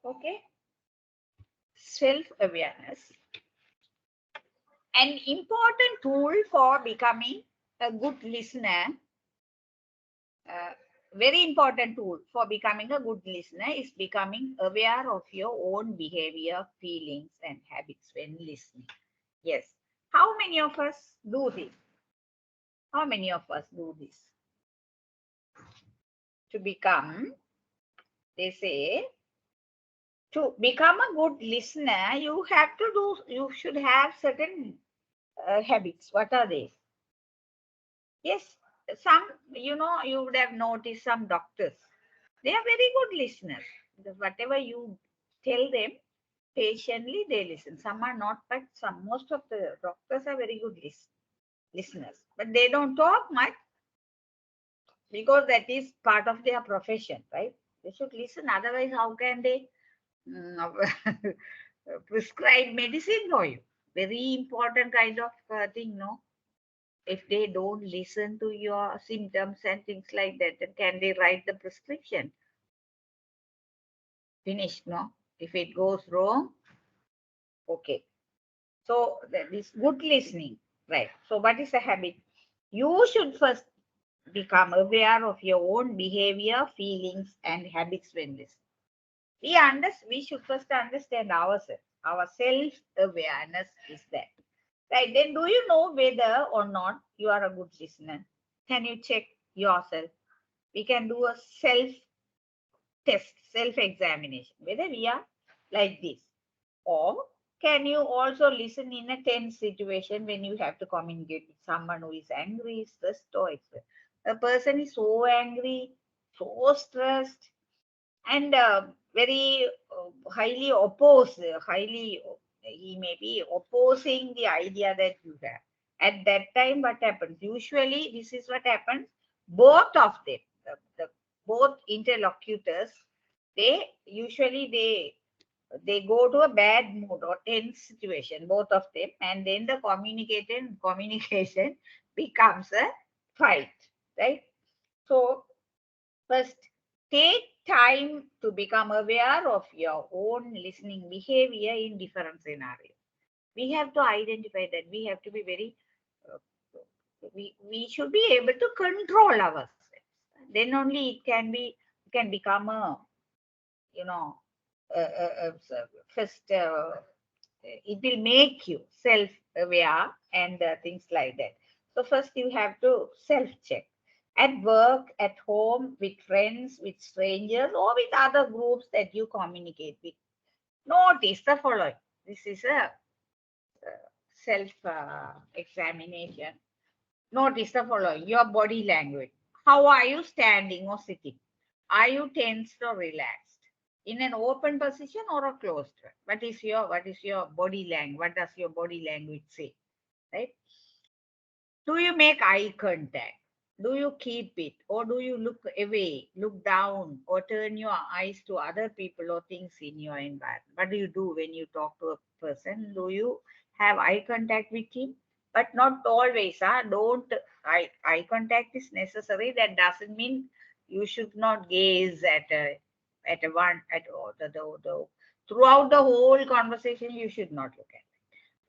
A: Okay, self-awareness, an important tool for becoming a good listener. Very important tool for becoming a good listener is becoming aware of your own behavior, feelings, and habits when listening. Yes. How many of us do this? How many of us do this? To become, they say, to become a good listener, you should have certain habits. What are they? Yes, some, you would have noticed some doctors. They are very good listeners. Whatever you tell them, patiently they listen. Some are not, but most of the doctors are very good listeners. But they don't talk much because that is part of their profession, right? They should listen. Otherwise, how can they mm, prescribe medicine for you? Very important kind of thing, no? If they don't listen to your symptoms and things like that, then can they write the prescription? Finished, no? If it goes wrong, okay. So that is good listening, right? So what is a habit? You should first become aware of your own behavior, feelings, and habits when listening. We should first understand ourselves. Our self-awareness is that. Right. Then do you know whether or not you are a good listener? Can you check yourself? We can do a self-test, self-examination, whether we are like this. Or can you also listen in a tense situation when you have to communicate with someone who is angry, stressed, or etc. The person is so angry, so stressed, and very highly opposed, he may be opposing the idea that you have. At that time, what happens? Usually, this is what happens. Both of them, both interlocutors, they go to a bad mood or tense situation, both of them, and then the communication becomes a fight, right? So first, take time to become aware of your own listening behavior in different scenarios. We have to identify that. We have to be very, uh, we should be able to control ourselves. Then only it can become a, you know, first, it will make you self-aware and things like that. So first you have to self-check at work, at home, with friends, with strangers, or with other groups that you communicate with. Notice the following. This is a self-examination. Notice the following. Your body language. How are you standing or sitting? Are you tensed or relaxed? In an open position or a closed one? What is your body language? What does your body language say? Right? Do you make eye contact? Do you keep it? Or do you look away, look down, or turn your eyes to other people or things in your environment? What do you do when you talk to a person? Do you have eye contact with him? But not always. Don't eye contact is necessary. That doesn't mean you should not gaze at a one at all. Throughout the whole conversation, you should not look at.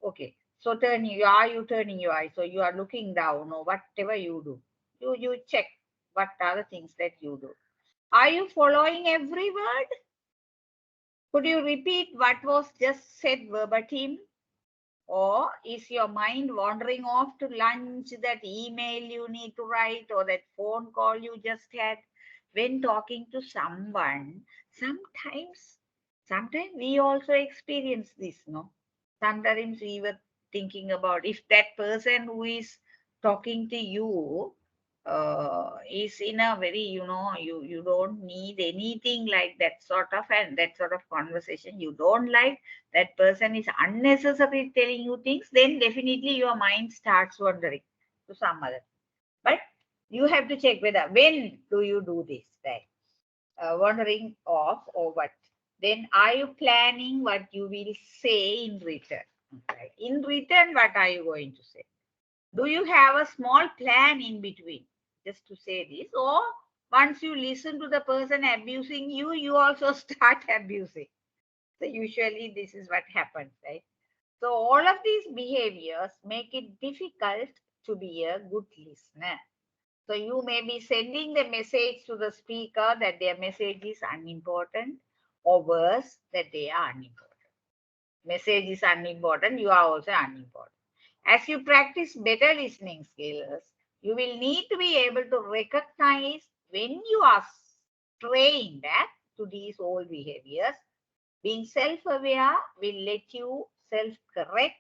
A: Okay. So are you turning your eyes? So you are looking down or whatever you do. You check what are the things that you do. Are you following every word? Could you repeat what was just said verbatim? Or is your mind wandering off to lunch, that email you need to write, or that phone call you just had? When talking to someone, sometimes we also experience this, no? Sometimes we were thinking about if that person who is talking to you is in a very, you don't need anything like that sort of, and that sort of conversation you don't like, that person is unnecessarily telling you things, then definitely your mind starts wandering to some other. But you have to check whether when do you do this, right? Wandering off or what? Then are you planning what you will say in return? Right? In return, what are you going to say? Do you have a small plan in between just to say this? Or once you listen to the person abusing you, you also start abusing. So usually this is what happens, right? So all of these behaviors make it difficult to be a good listener. So you may be sending the message to the speaker that their message is unimportant, or worse, that they are unimportant. Message is unimportant, you are also unimportant. As you practice better listening skills, you will need to be able to recognize when you are straying back to these old behaviors. Being self-aware will let you self-correct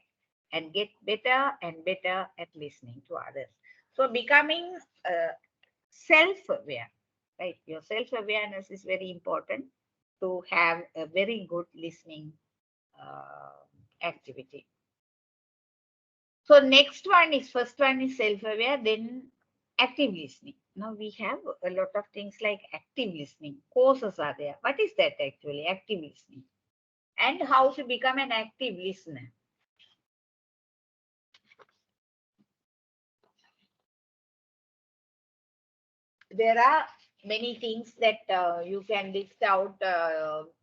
A: and get better and better at listening to others. So becoming self-aware, right? Your self-awareness is very important to have a very good listening activity. So first one is self-aware, then active listening. Now we have a lot of things like active listening. Courses are there. What is that actually? Active listening. And how to become an active listener. There are many things that you can list out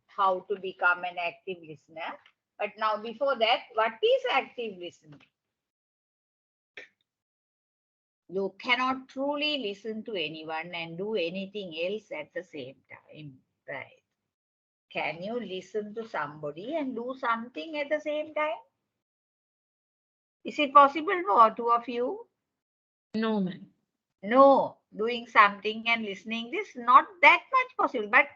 A: how to become an active listener. But now before that, what is active listening? You cannot truly listen to anyone and do anything else at the same time, right? Can you listen to somebody and do something at the same time? Is it possible for two of you?
B: No, ma'am.
A: No, doing something and listening this not that much possible. But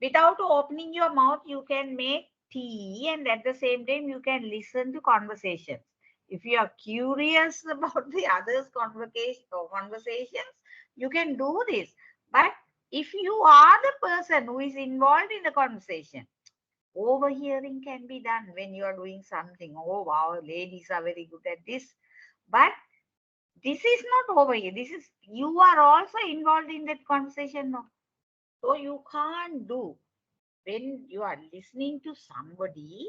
A: without opening your mouth, you can make tea and at the same time you can listen to conversations. If you are curious about the others' conversations, you can do this. But if you are the person who is involved in the conversation, overhearing can be done when you are doing something. Oh wow, ladies are very good at this. But this is not over here. This is you are also involved in that conversation. No? So you can't do when you are listening to somebody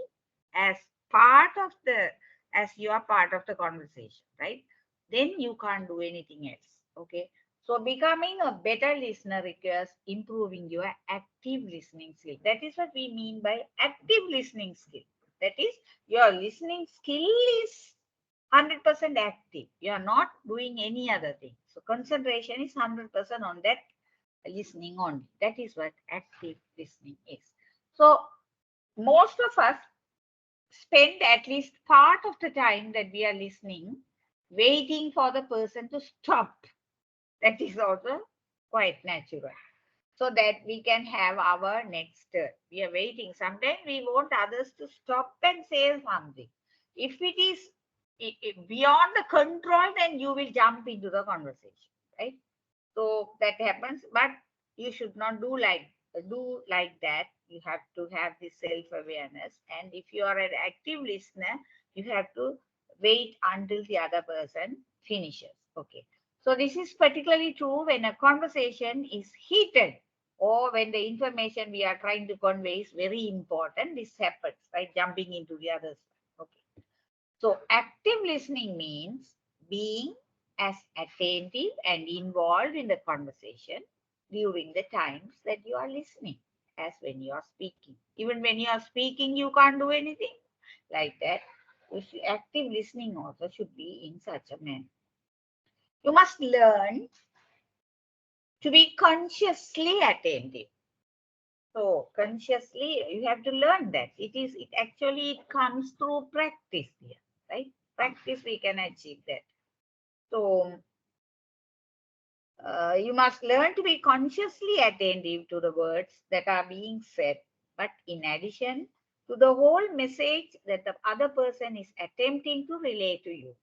A: as part of the as you are part of the conversation, right? Then you can't do anything else. Okay. So becoming a better listener requires improving your active listening skill. That is what we mean by active listening skill. That is your listening skill is 100% active. You are not doing any other thing. So concentration is 100% on that listening only. That is what active listening is. So most of us spend at least part of the time that we are listening waiting for the person to stop. That is also quite natural. So that we can have our next turn. We are waiting. Sometimes we want others to stop and say something. If it is beyond the control, then you will jump into the conversation, right? So that happens, but you should not do like that. You have to have this self-awareness. And if you are an active listener, you have to wait until the other person finishes. Okay. So this is particularly true when a conversation is heated or when the information we are trying to convey is very important. This happens, right? Jumping into the other side. Okay. So active listening means being as attentive and involved in the conversation during the times that you are listening as when you are speaking. Even when you are speaking, you can't do anything like that. Active listening also should be in such a manner. You must learn to be consciously attentive. So consciously, you have to learn that. It comes through practice here, right? Practice we can achieve that. So you must learn to be consciously attentive to the words that are being said, but in addition to the whole message that the other person is attempting to relay to you.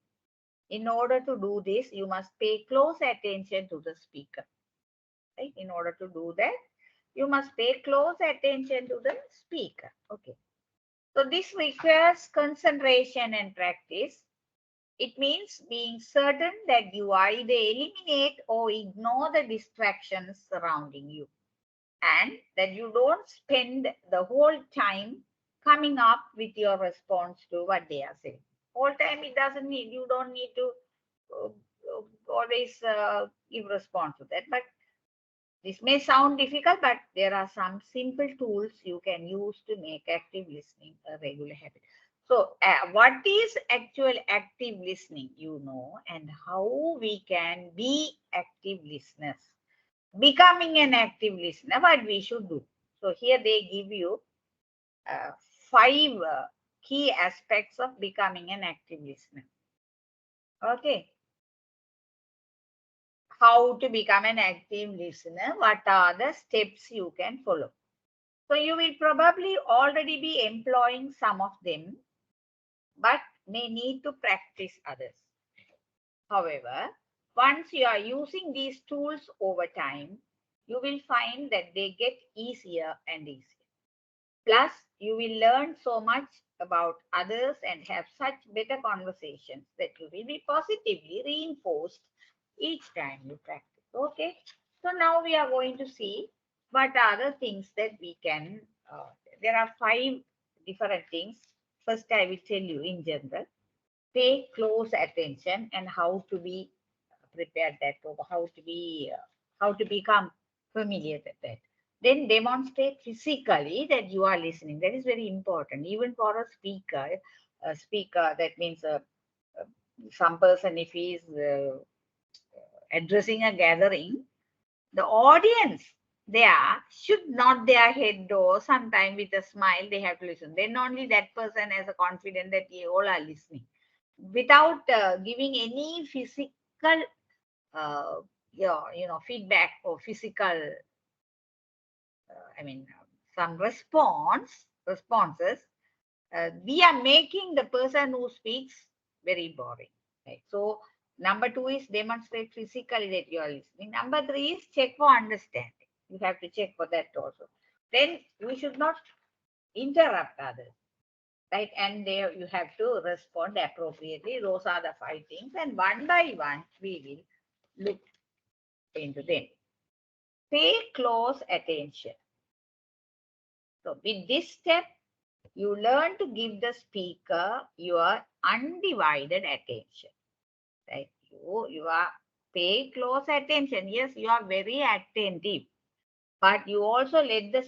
A: In order to do this, you must pay close attention to the speaker. Right? In order to do that, you must pay close attention to the speaker. Okay. So this requires concentration and practice. It means being certain that you either eliminate or ignore the distractions surrounding you and that you don't spend the whole time coming up with your response to what they are saying. Whole time it doesn't need, you don't need to always give response to that. But this may sound difficult, but there are some simple tools you can use to make active listening a regular habit. So, what is actual active listening, and how we can be active listeners. Becoming an active listener, what we should do. So, here they give you uh, five key aspects of becoming an active listener. Okay. How to become an active listener? What are the steps you can follow? So you will probably already be employing some of them, but may need to practice others. However, once you are using these tools over time, you will find that they get easier and easier. Plus, you will learn so much about others and have such better conversations that you will be positively reinforced each time you practice. Okay, so now we are going to see what are the things that we can. There are five different things. First, I will tell you in general. Pay close attention and how to be prepared that, or how to become familiar with that. Then demonstrate physically that you are listening. That is very important, even for a speaker. A speaker, that means some person, if he is addressing a gathering, the audience there should nod their head or sometime with a smile they have to listen. Then only that person has a confidence that you all are listening. Without giving any physical uh, feedback or physical some responses, we are making the person who speaks very boring. Right? So number 2 is demonstrate physically that you are listening. Number 3 is check for understanding. You have to check for that also. Then we should not interrupt others. Right? And there you have to respond appropriately. Those are the 5 things. And one by one, we will look into them. Pay close attention. So with this step, you learn to give the speaker your undivided attention. Right? You are pay close attention. Yes, you are very attentive. But you also let the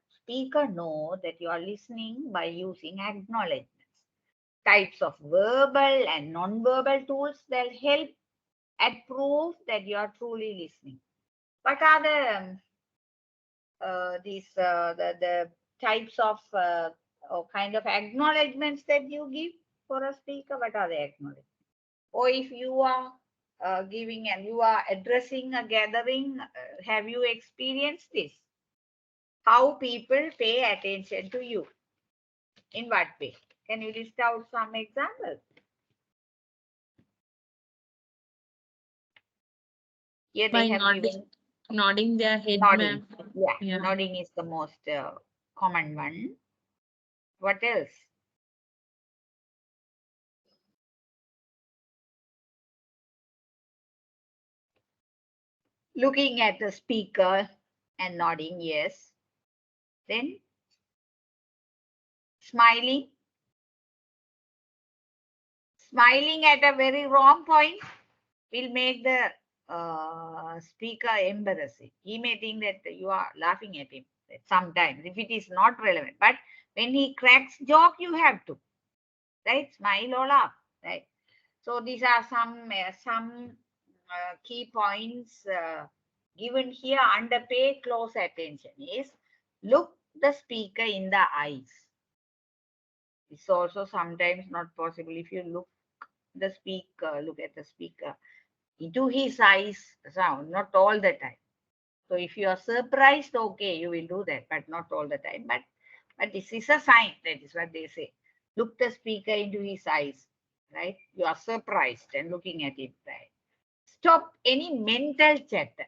A: speaker know that you are listening by using acknowledgements. Types of verbal and non-verbal tools that help at proof that you are truly listening. What are the types of or kind of acknowledgements that you give for a speaker? What are the acknowledgements? Or if you are giving and you are addressing a gathering, have you experienced this? How people pay attention to you? In what way? Can you list out some examples? Here
B: By
A: they have
B: nodding,
A: given
B: nodding their head,
A: nodding.
B: ma'am.
A: Yeah,
B: Yeah.
A: nodding is the most common one. What else? Looking at the speaker and nodding, yes. Then smiling. Smiling at a very wrong point will make the speaker embarrassing. He may think that you are laughing at him sometimes if it is not relevant. But when he cracks joke, you have to, right? Smile or laugh, right? So these are some key points given here under pay close attention is look the speaker in the eyes. It's also sometimes not possible if you look at the speaker into his eyes sound, not all the time. So if you are surprised, okay, you will do that, but not all the time. But this is a sign, that is what they say. Look the speaker into his eyes, right? You are surprised and looking at it, right? Stop any mental chatter.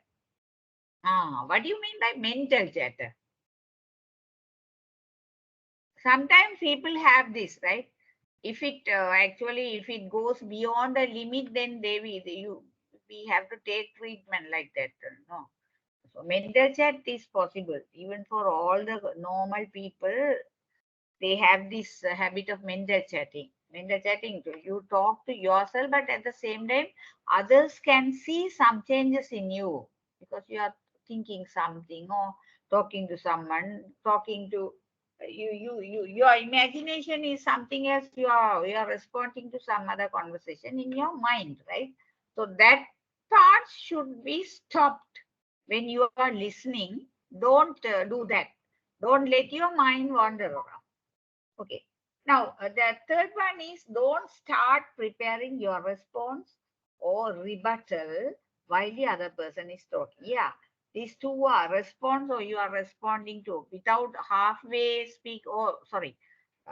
A: What do you mean by mental chatter? Sometimes people have this, right? If it if it goes beyond a limit, then we have to take treatment like that. No. So mental chat is possible even for all the normal people. They have this habit of mental chatting. Mental chatting, you talk to yourself, but at the same time, others can see some changes in you because you are thinking something or talking to someone, talking to your imagination is something else. You are responding to some other conversation in your mind, right? So that part should be stopped when you are listening. Don't do that. Don't let your mind wander around. Okay. Now, the third one is don't start preparing your response or rebuttal while the other person is talking. Yeah, these two are response or you are responding to without halfway speak. Oh, sorry.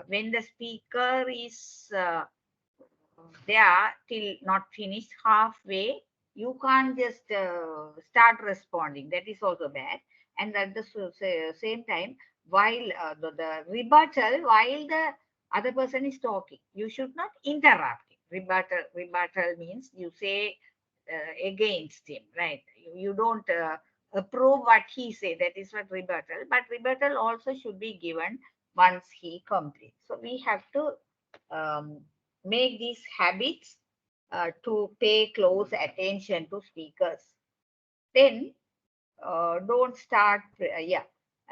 A: When the speaker is there till not finished halfway, you can't just start responding. That is also bad. And at the same time, while the rebuttal, while the other person is talking, you should not interrupt him. Rebuttal means you say against him, right? You don't approve what he say. That is what rebuttal. But rebuttal also should be given once he completes. So we have to um, make these habits to pay close attention to speakers. Then don't start,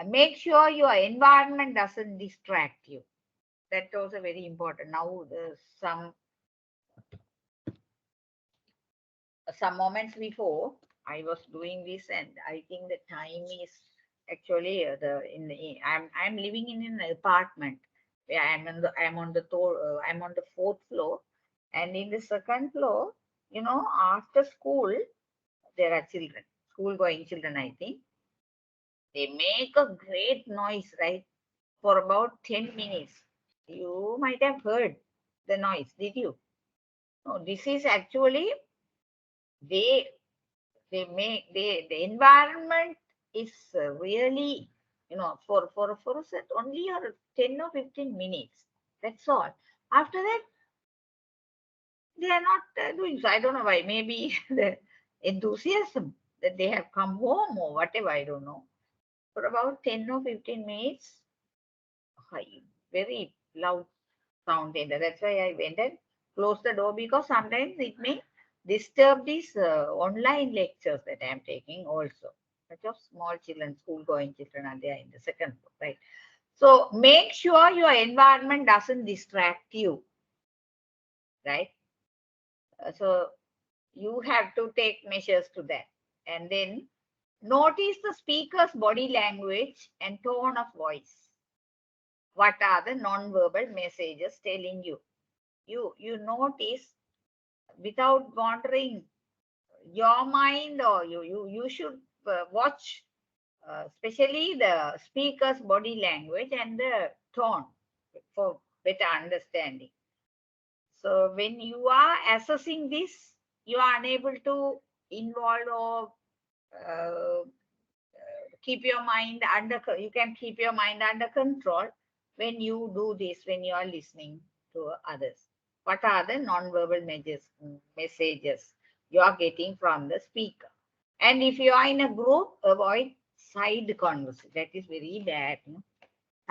A: make sure your environment doesn't distract you. That's also very important. Now, some some moments before I was doing this, and I think the time is actually I'm living in an apartment where I'm on the fourth floor, and in the second floor, after school there are children, school going children. I think they make a great noise, right, for about 10 minutes. You might have heard the noise, did you? No, this is actually they the environment is really, for a set only or 10 or 15 minutes, that's all. After that they are not doing so. I don't know why. Maybe the enthusiasm that they have come home or whatever, I don't know. For about 10 or 15 minutes, very loud sound in there. That's why I went and closed the door, because sometimes it may disturb these online lectures that I am taking also. Such of small children, school going children are there in the second floor, right? So make sure your environment doesn't distract you, right? So you have to take measures to that. And then notice the speaker's body language and tone of voice. What are the non-verbal messages telling you? You notice without wandering your mind, or you should watch especially the speaker's body language and the tone for better understanding. So when you are assessing this, you are unable to involve or uh, keep your mind you can keep your mind under control when you do this, when you are listening to others. What are the non-verbal messages you are getting from the speaker? And if you are in a group, avoid side conversation. That is very bad.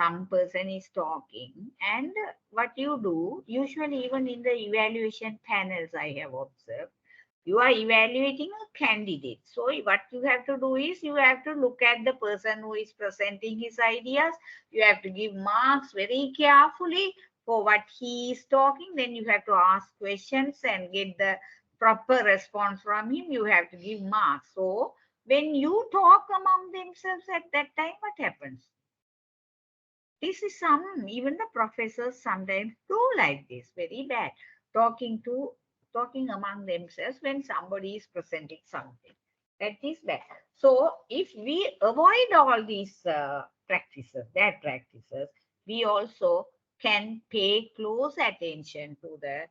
A: Some person is talking, and what you do, usually even in the evaluation panels I have observed, you are evaluating a candidate. So what you have to do is you have to look at the person who is presenting his ideas. You have to give marks very carefully for what he is talking. Then you have to ask questions and get the proper response from him. You have to give marks. So when you talk among themselves at that time, what happens? This is even the professors sometimes do like this, very bad, talking among themselves when somebody is presenting something. That is bad. So if we avoid all these bad practices, we also can pay close attention to the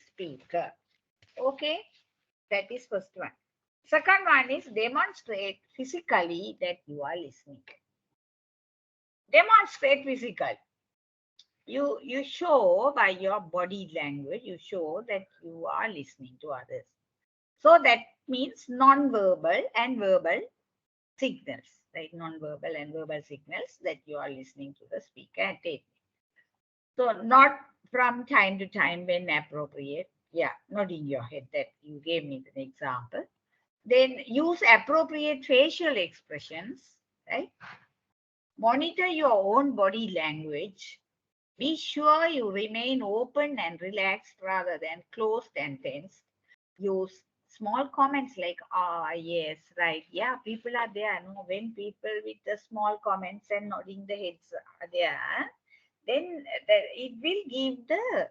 A: speaker. Okay, that is first one. Second one is demonstrate physically that you are listening. Demonstrate physically. You show by your body language, you show that you are listening to others. So that means non-verbal and verbal signals, right? Non-verbal and verbal signals that you are listening to the speaker and taking. So not from time to time when appropriate. Yeah, not in your head that you gave me an example. Then use appropriate facial expressions, right? Monitor your own body language. Be sure you remain open and relaxed rather than closed and tense. Use small comments like, ah, yes, right. Yeah, people are there. No, when people with the small comments and nodding the heads are there, then it will give the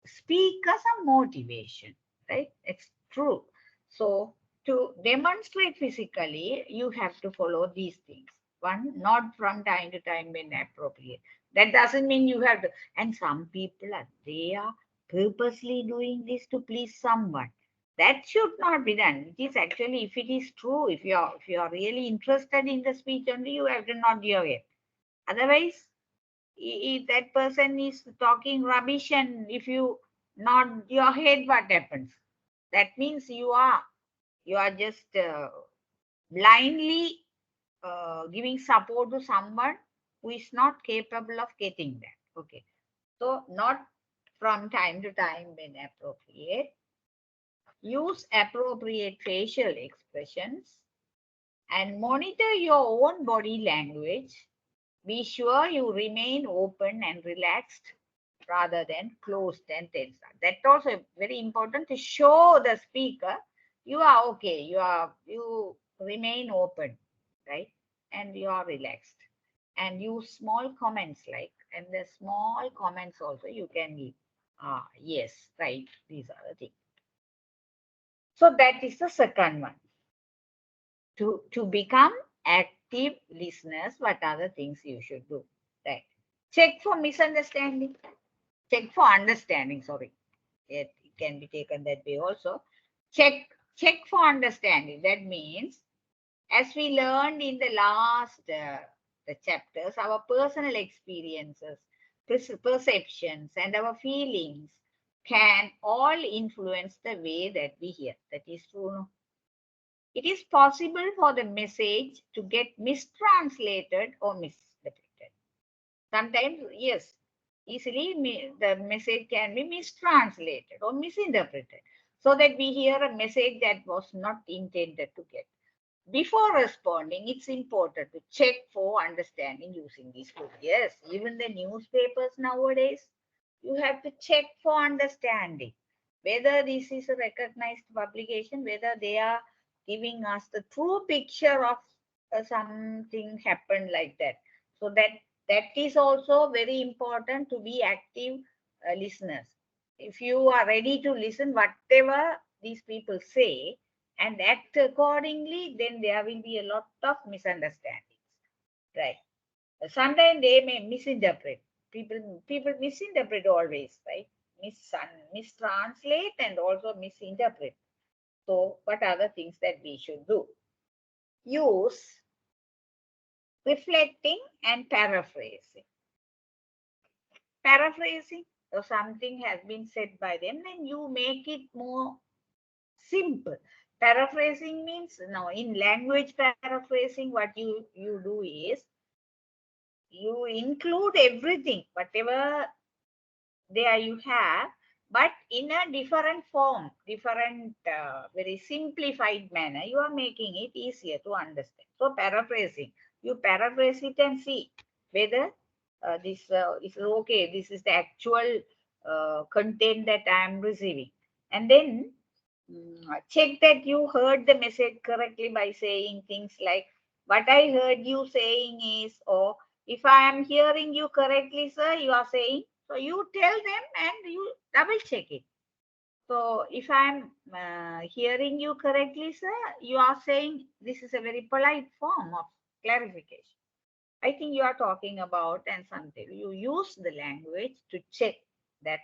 A: speaker some motivation, right? It's true. So to demonstrate physically, you have to follow these things. One, nod from time to time when appropriate. That doesn't mean you have to. And some people they are purposely doing this to please someone. That should not be done. It is actually, if it is true, if you are really interested in the speech only, you have to nod your head. Otherwise, if that person is talking rubbish and if you nod your head, what happens? That means you are just blindly giving support to someone who is not capable of getting that. Okay, so not from time to time when appropriate. Use appropriate facial expressions and monitor your own body language. Be sure you remain open and relaxed rather than closed and tense. That's also very important to show the speaker you are okay, you remain open, right? And you are relaxed. And use small comments like, and the small comments also you can give. Ah, yes, right. These are the things. So that is the second one. To become active listeners, what are the things you should do? Right. Check for misunderstanding. Check for understanding. Sorry, it can be taken that way also. Check for understanding. That means, as we learned in the last the chapters, our personal experiences, perceptions, and our feelings can all influence the way that we hear. That is true. No? It is possible for the message to get mistranslated or misinterpreted. Sometimes, yes, easily the message can be mistranslated or misinterpreted, so that we hear a message that was not intended to get. Before responding, it's important to check for understanding using these tools. Yes, even the newspapers nowadays, you have to check for understanding whether this is a recognized publication, whether they are giving us the true picture of something happened like that. So that is also very important to be active listeners. If you are ready to listen whatever these people say and act accordingly, then there will be a lot of misunderstandings, right? Sometimes they may misinterpret. People misinterpret always, right? Mistranslate and also misinterpret. So what are the things that we should do? Use reflecting and paraphrasing. Paraphrasing, or something has been said by them, then you make it more simple. Paraphrasing means, now in language paraphrasing, what you do is you include everything, whatever there you have, but in a different form, different, very simplified manner. You are making it easier to understand. So paraphrasing, you paraphrase it and see whether this is okay. This is the actual content that I am receiving, and then check that you heard the message correctly by saying things like, what I heard you saying is, or if I am hearing you correctly, sir, you are saying. So you tell them and you double check it. So if I'm hearing you correctly, sir, you are saying, this is a very polite form of clarification. I think you are talking about, and something you use the language to check that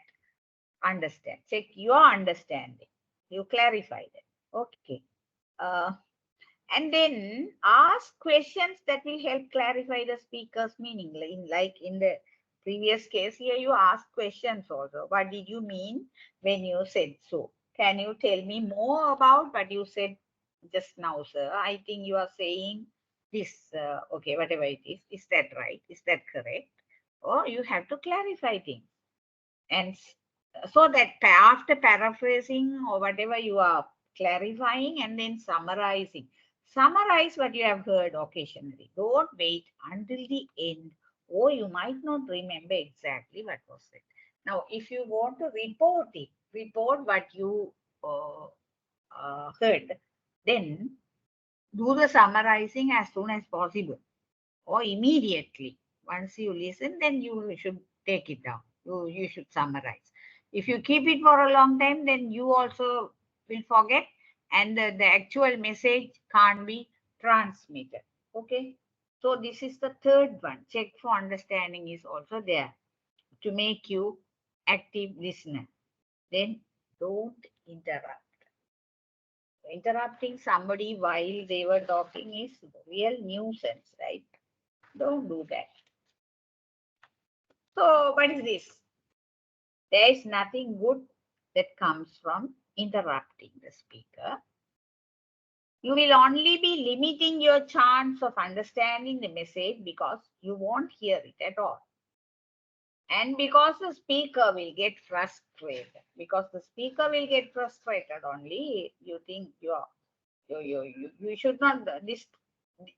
A: understand, check your understanding. You clarify that. Okay. Uh, and then ask questions that will help clarify the speaker's meaning. Like in the previous case here, you ask questions also. What did you mean when you said so? Can you tell me more about what you said just now, sir? I think you are saying this. Okay, whatever it is. Is that right? Is that correct? Or you have to clarify things. And so that after paraphrasing or whatever, you are clarifying and then summarizing. Summarize what you have heard occasionally. Don't wait until the end, or you might not remember exactly what was said. Now, if you want to report it, report what you heard, then do the summarizing as soon as possible or immediately. Once you listen, then you should take it down. You should summarize. If you keep it for a long time, then you also will forget, and the actual message can't be transmitted. Okay. So this is the third one. Check for understanding is also there to make you active listener. Then don't interrupt. Interrupting somebody while they were talking is real nuisance, right? Don't do that. So what is this? There is nothing good that comes from interrupting the speaker. You will only be limiting your chance of understanding the message because you won't hear it at all. And because the speaker will get frustrated. Because the speaker will get frustrated only, you think you should not. This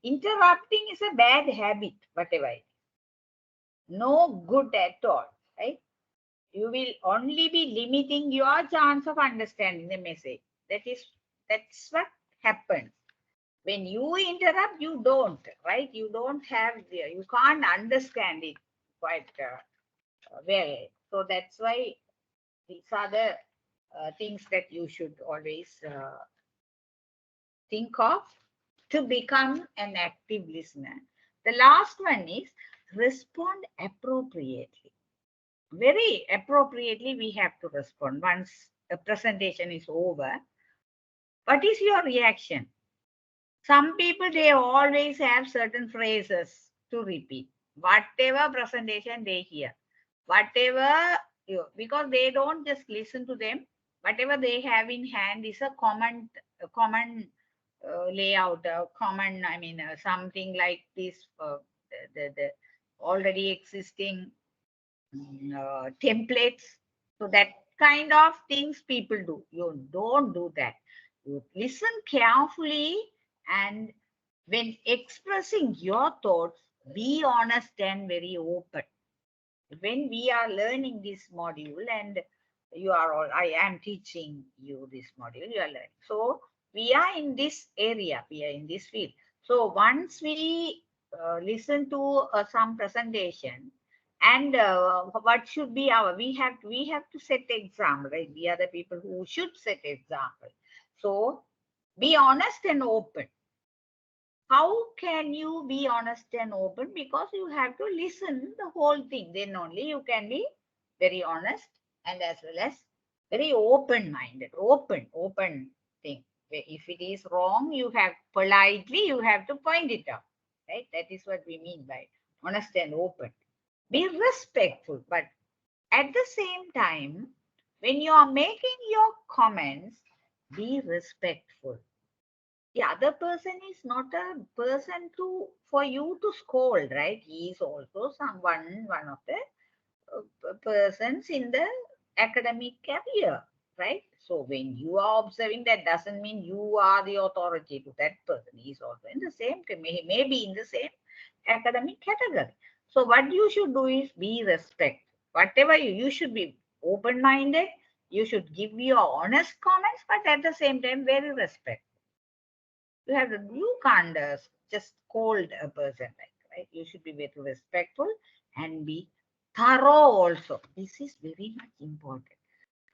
A: interrupting is a bad habit, whatever it is. No good at all, right? you will only be limiting your chance of understanding the message. That's what happens. When you interrupt, you don't, right? You don't have, you can't understand it quite well. So that's why these are the things that you should always think of to become an active listener. The last one is respond appropriately. Very appropriately, we have to respond once a presentation is over. What is your reaction? Some people, they always have certain phrases to repeat. Whatever presentation they hear, whatever, because they don't just listen to them, whatever they have in hand is a common layout, common, I mean, something like this, the already existing templates. So that kind of things people do. You don't do that. You listen carefully, and when expressing your thoughts, be honest and very open. When we are learning this module, and you are all, I am teaching you this module, you are learning. So we are in this area, we are in this field. So once we listen to some presentation, and what should be our, we have to set example, right? We are the people who should set example. So be honest and open. How can you be honest and open? Because you have to listen the whole thing, then only you can be very honest, and as well as very open minded. Open thing. If it is wrong, you have politely, you have to point it out, right? That is what we mean by honest and open. Be respectful, but at the same time, when you are making your comments, be respectful. The other person is not a person to for you to scold, right? He is also one of the persons in the academic career, right? So when you are observing, that doesn't mean you are the authority to that person. He is also in the same, maybe in the same academic category. So what you should do is be respect. Whatever you should be open-minded. You should give your honest comments, but at the same time, very respect. You can't just scold a person, like, right? You should be very respectful and be thorough also. This is very much important.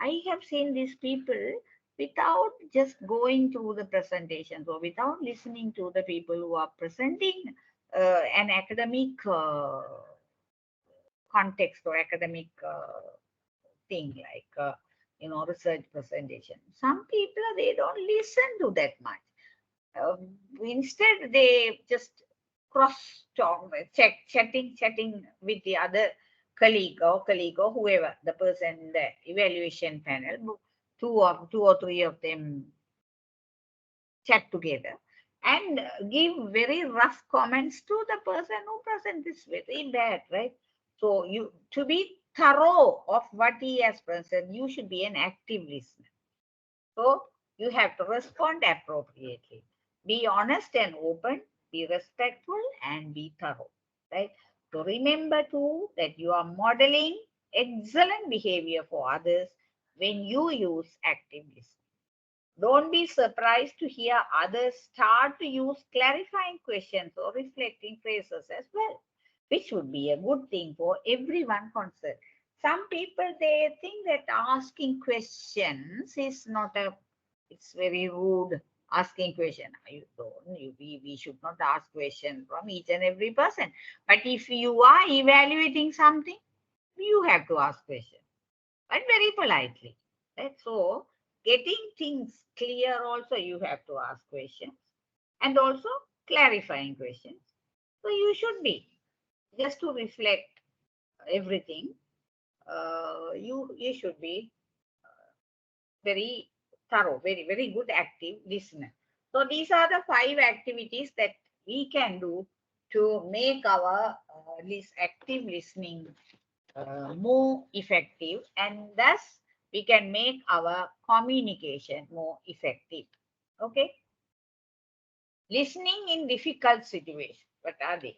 A: I have seen these people without just going through the presentations, or without listening to the people who are presenting an academic context or academic thing, like research presentation. Some people, they don't listen to that much. Instead, they just cross talk, chatting with the other colleague or whoever, the person in the evaluation panel. Two or three of them chat together and give very rough comments to the person who presents. This very bad, right? So you, to be thorough of what he has presented, you should be an active listener. So you have to respond appropriately. Be honest and open, be respectful, and be thorough, right? So remember too that you are modeling excellent behavior for others when you use active listening. Don't be surprised to hear others start to use clarifying questions or reflecting phrases as well, which would be a good thing for everyone concerned. Some people, they think that asking questions is not a, it's very rude. Asking question, you don't, we should not ask questions from each and every person. But if you are evaluating something, you have to ask questions, but very politely. Right? So getting things clear also, you have to ask questions, and also clarifying questions. So you should be, just to reflect everything, you should be very thorough, very, very good active listener. So these are the 5 activities that we can do to make our active listening more effective, and thus we can make our communication more effective. Okay. Listening in difficult situations. What are they?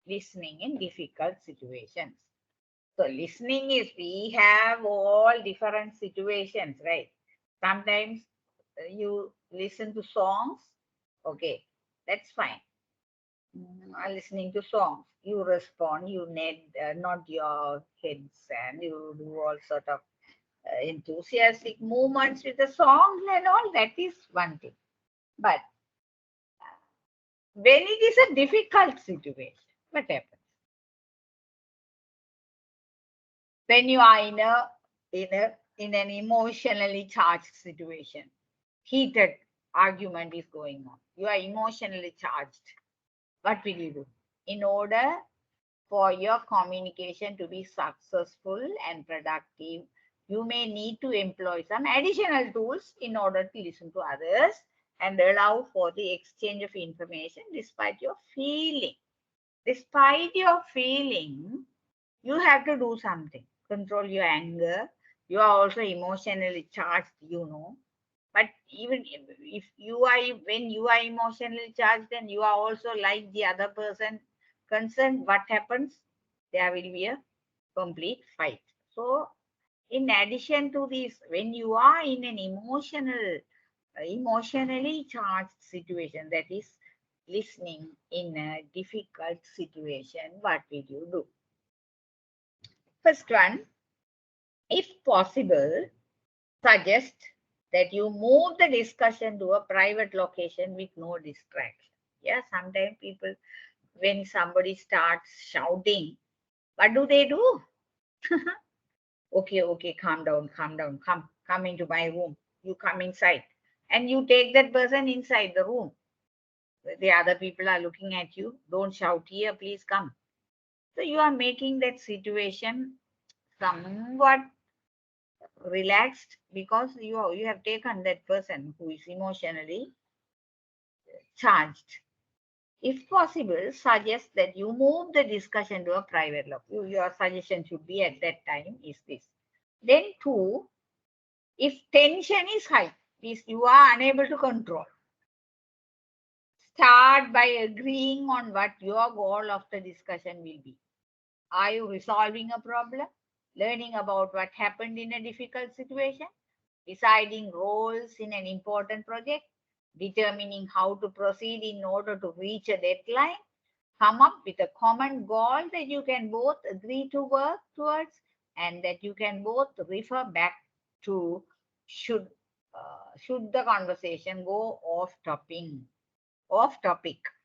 A: Listening in difficult situations. So listening is, we have all different situations, right? Sometimes you listen to songs, okay, that's fine. Listening to songs, you respond, you nod your heads, and you do all sort of enthusiastic movements with the songs and all. That is one thing. But when it is a difficult situation, what happens? When you are in an emotionally charged situation, heated argument is going on, you are emotionally charged, what will you do? In order for your communication to be successful and productive, you may need to employ some additional tools in order to listen to others and allow for the exchange of information despite your feeling. Despite your feeling, you have to do something. Control your anger. You are also emotionally charged, But even if you are, when you are emotionally charged, then you are also like the other person concerned. What happens? There will be a complete fight. So, in addition to this, when you are in an emotionally charged situation, that is listening in a difficult situation, what will you do? First one, if possible, suggest that you move the discussion to a private location with no distraction. Yeah, sometimes people, when somebody starts shouting, what do they do? Okay, calm down, come into my room. You come inside. And you take that person inside the room. The other people are looking at you. Don't shout here, please come. So you are making that situation somewhat relaxed because you have taken that person who is emotionally charged. If possible, suggest that you move the discussion to a private location. Your suggestion should be at that time is this. Then two, if tension is high, is you are unable to control, start by agreeing on what your goal of the discussion will be. Are you resolving a problem? Learning about what happened in a difficult situation? Deciding roles in an important project? Determining how to proceed in order to reach a deadline? Come up with a common goal that you can both agree to work towards and that you can both refer back to should should the conversation go off topic,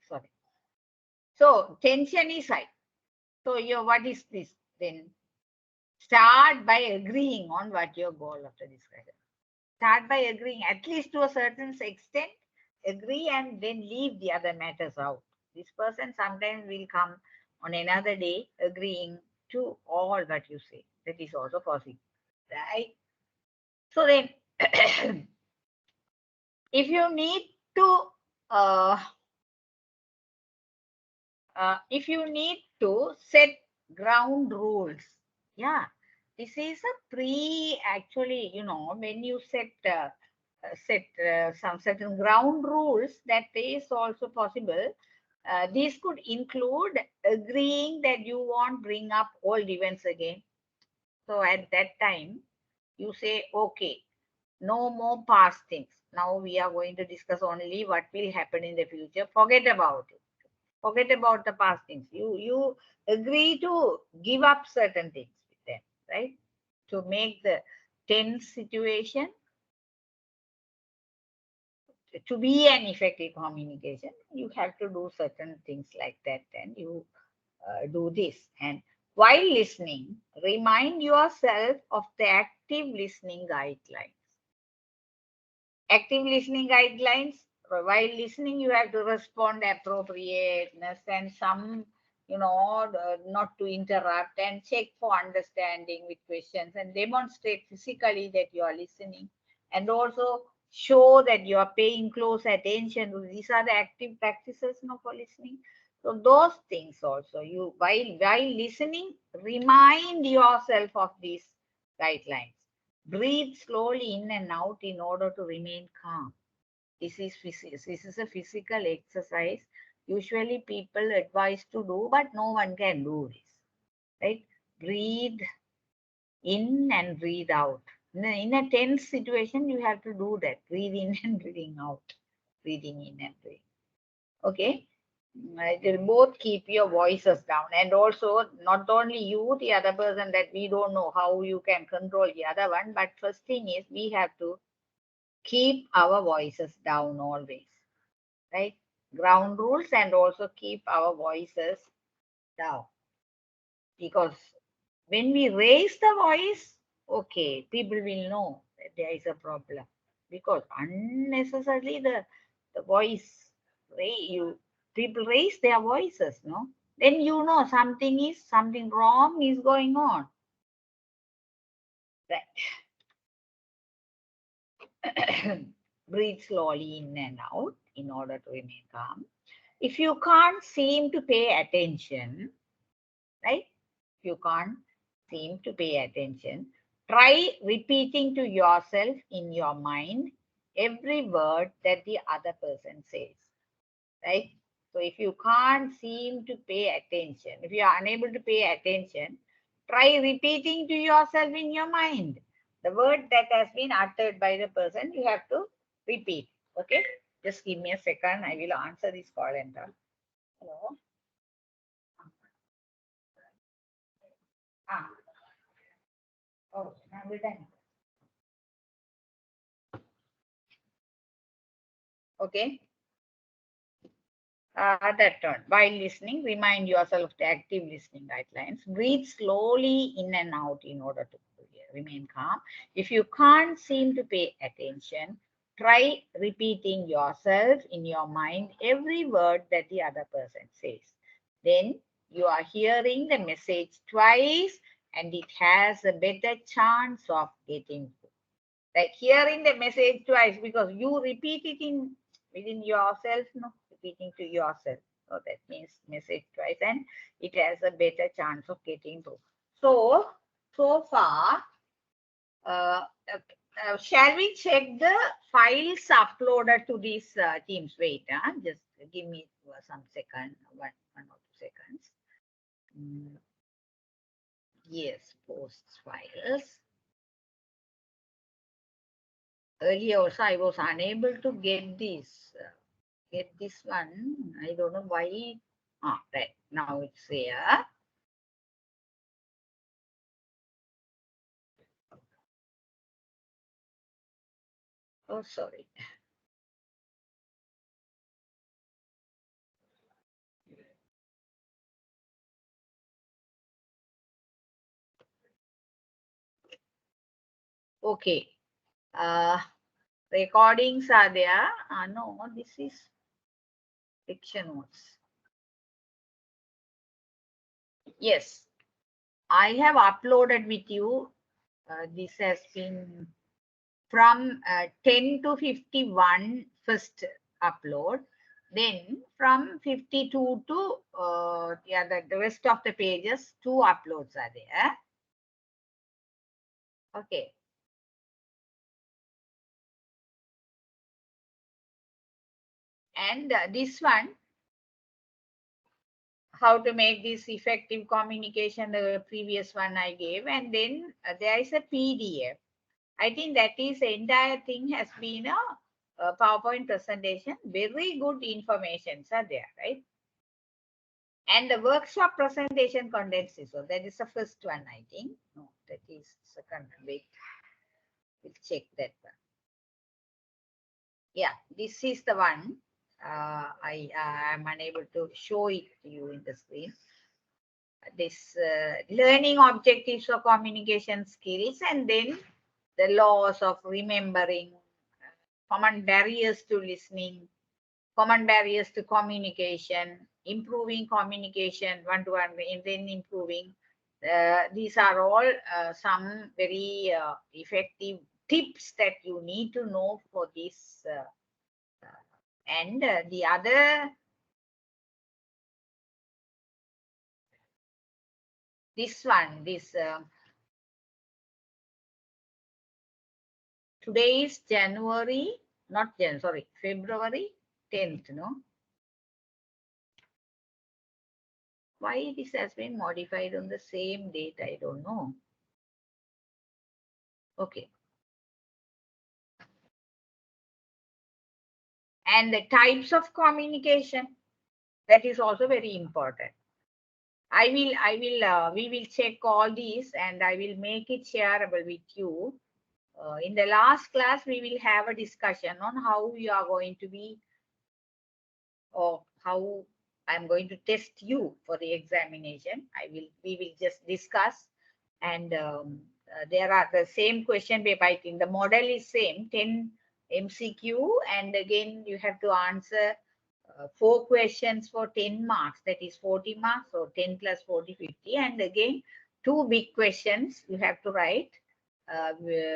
A: sorry. So tension is high. So what is this? Then start by agreeing on what your goal of the discussion. Start by agreeing, at least to a certain extent, agree and then leave the other matters out. This person sometimes will come on another day agreeing to all that you say. That is also possible, right? So then, if you need to, set ground rules, yeah, this is a actually, when you set some certain ground rules, that is also possible. These could include agreeing that you won't bring up old events again. So at that time, you say, okay, no more past things. Now we are going to discuss only what will happen in the future. Forget about it. Forget about the past things. You agree to give up certain things with them, right? To make the tense situation to be an effective communication, you have to do certain things like that, and you do this. And while listening, remind yourself of the active listening guidelines. Active listening guidelines, while listening, you have to respond appropriateness and some, not to interrupt and check for understanding with questions and demonstrate physically that you are listening and also show that you are paying close attention. These are the active practices for listening. So those things also, you while listening, remind yourself of these guidelines. Breathe slowly in and out in order to remain calm. This is a physical exercise. Usually people advise to do, but no one can do this. Right? breathe in and breathe out. In a tense situation, you have to do that. Breathe in and breathing out. Breathing in and breathing. Okay. It will both keep your voices down. And also, not only you, the other person, that we don't know how you can control the other one. But first thing is, we have to keep our voices down always. Right? Ground rules, and also keep our voices down. Because when we raise the voice, okay, people will know that there is a problem. Because unnecessarily the voice, people raise their voices, no? Then you know something wrong is going on. Right. Breathe slowly in and out in order to remain calm. If you can't seem to pay attention, right? If you can't seem to pay attention, try repeating to yourself in your mind every word that the other person says, right? So if you can't seem to pay attention, if you are unable to pay attention, try repeating to yourself in your mind the word that has been uttered by the person. You have to repeat. Okay, just give me a second. I will answer this call and all. Hello. Ah. Oh, now we're done. Okay. That one. While listening, remind yourself of the active listening guidelines. Breathe slowly in and out in order to remain calm. If you can't seem to pay attention, try repeating yourself in your mind every word that the other person says. Then you are hearing the message twice and it has a better chance of getting through. Like hearing the message twice because you repeat it within yourself, no, repeating to yourself. So that means message twice and it has a better chance of getting through. So far, shall we check the files uploaded to these Teams? Wait, just give me some second, one or 2 seconds. Yes, posts files. Earlier also I was unable to get this one. I don't know why. Right. Now it's here. Oh, sorry. Okay. Recordings are there. No, this is lecture notes. Yes. I have uploaded with you. This has been from 10 to 51 first upload. Then from 52 to the rest of the pages, 2 uploads are there. Okay. And this one, how to make this effective communication, the previous one I gave. And then there is a PDF. I think that is the entire thing has been a PowerPoint presentation. Very good informations are there, right? And the workshop presentation condenses. So that is the first one, I think. No, that is second. Wait, we'll check that one. Yeah, this is the one. I am unable to show it to you in the screen. This learning objectives of communication skills, and then the laws of remembering, common barriers to listening, common barriers to communication, improving communication one-to-one, and then improving. These are all some very effective tips that you need to know for this. And the other, this one, today is January, not Jan, sorry, February 10th, no? Why this has been modified on the same date, I don't know. Okay. And the types of communication, that is also very important. We will check all these and I will make it shareable with you. In the last class, we will have a discussion on how you are going to be, or how I'm going to test you for the examination. We will just discuss, and there are the same question paper. I think the model is same, 10 MCQ, and again you have to answer 4 questions for 10 marks, that is 40 marks, or 10 plus 40, 50, and again 2 big questions you have to write with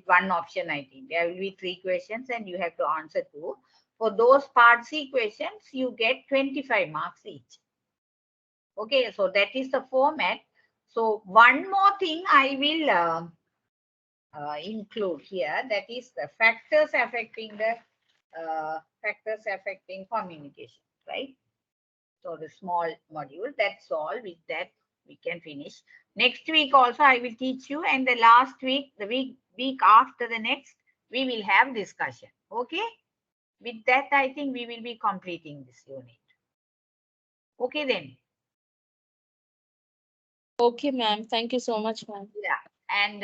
A: one option. I think there will be 3 questions and you have to answer 2. For those part C questions, you get 25 marks each. Okay, so that is the format. So one more thing I will include here, that is the factors affecting communication, right? So the small module, that's all. With that we can finish. Next week also I will teach you, and the last week, the week after the next, we will have discussion. Okay, with that I think we will be completing this unit. Okay then.
B: Okay, ma'am. Thank you so much, ma'am.
A: Yeah, and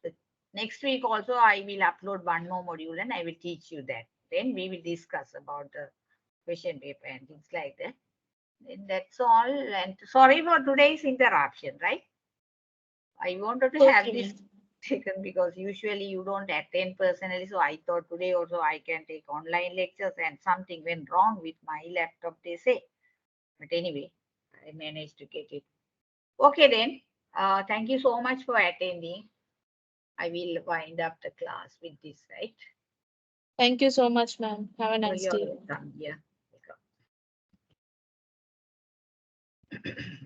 A: the next week also I will upload one more module and I will teach you that. Then we will discuss about the question paper and things like that. And that's all. And sorry for today's interruption, right? I wanted to have
B: Okay,
A: this
B: ma'am.
A: taken because usually you don't attend personally. So I thought today also I can take online lectures, and something went wrong with my laptop, they say. But anyway, I managed to get it. Okay then. Thank you so much for attending. I will wind up the class with this, right?
B: Thank you so much, ma'am. Have a
A: So
B: nice
A: you're
B: day.
A: welcome. Yeah. Welcome.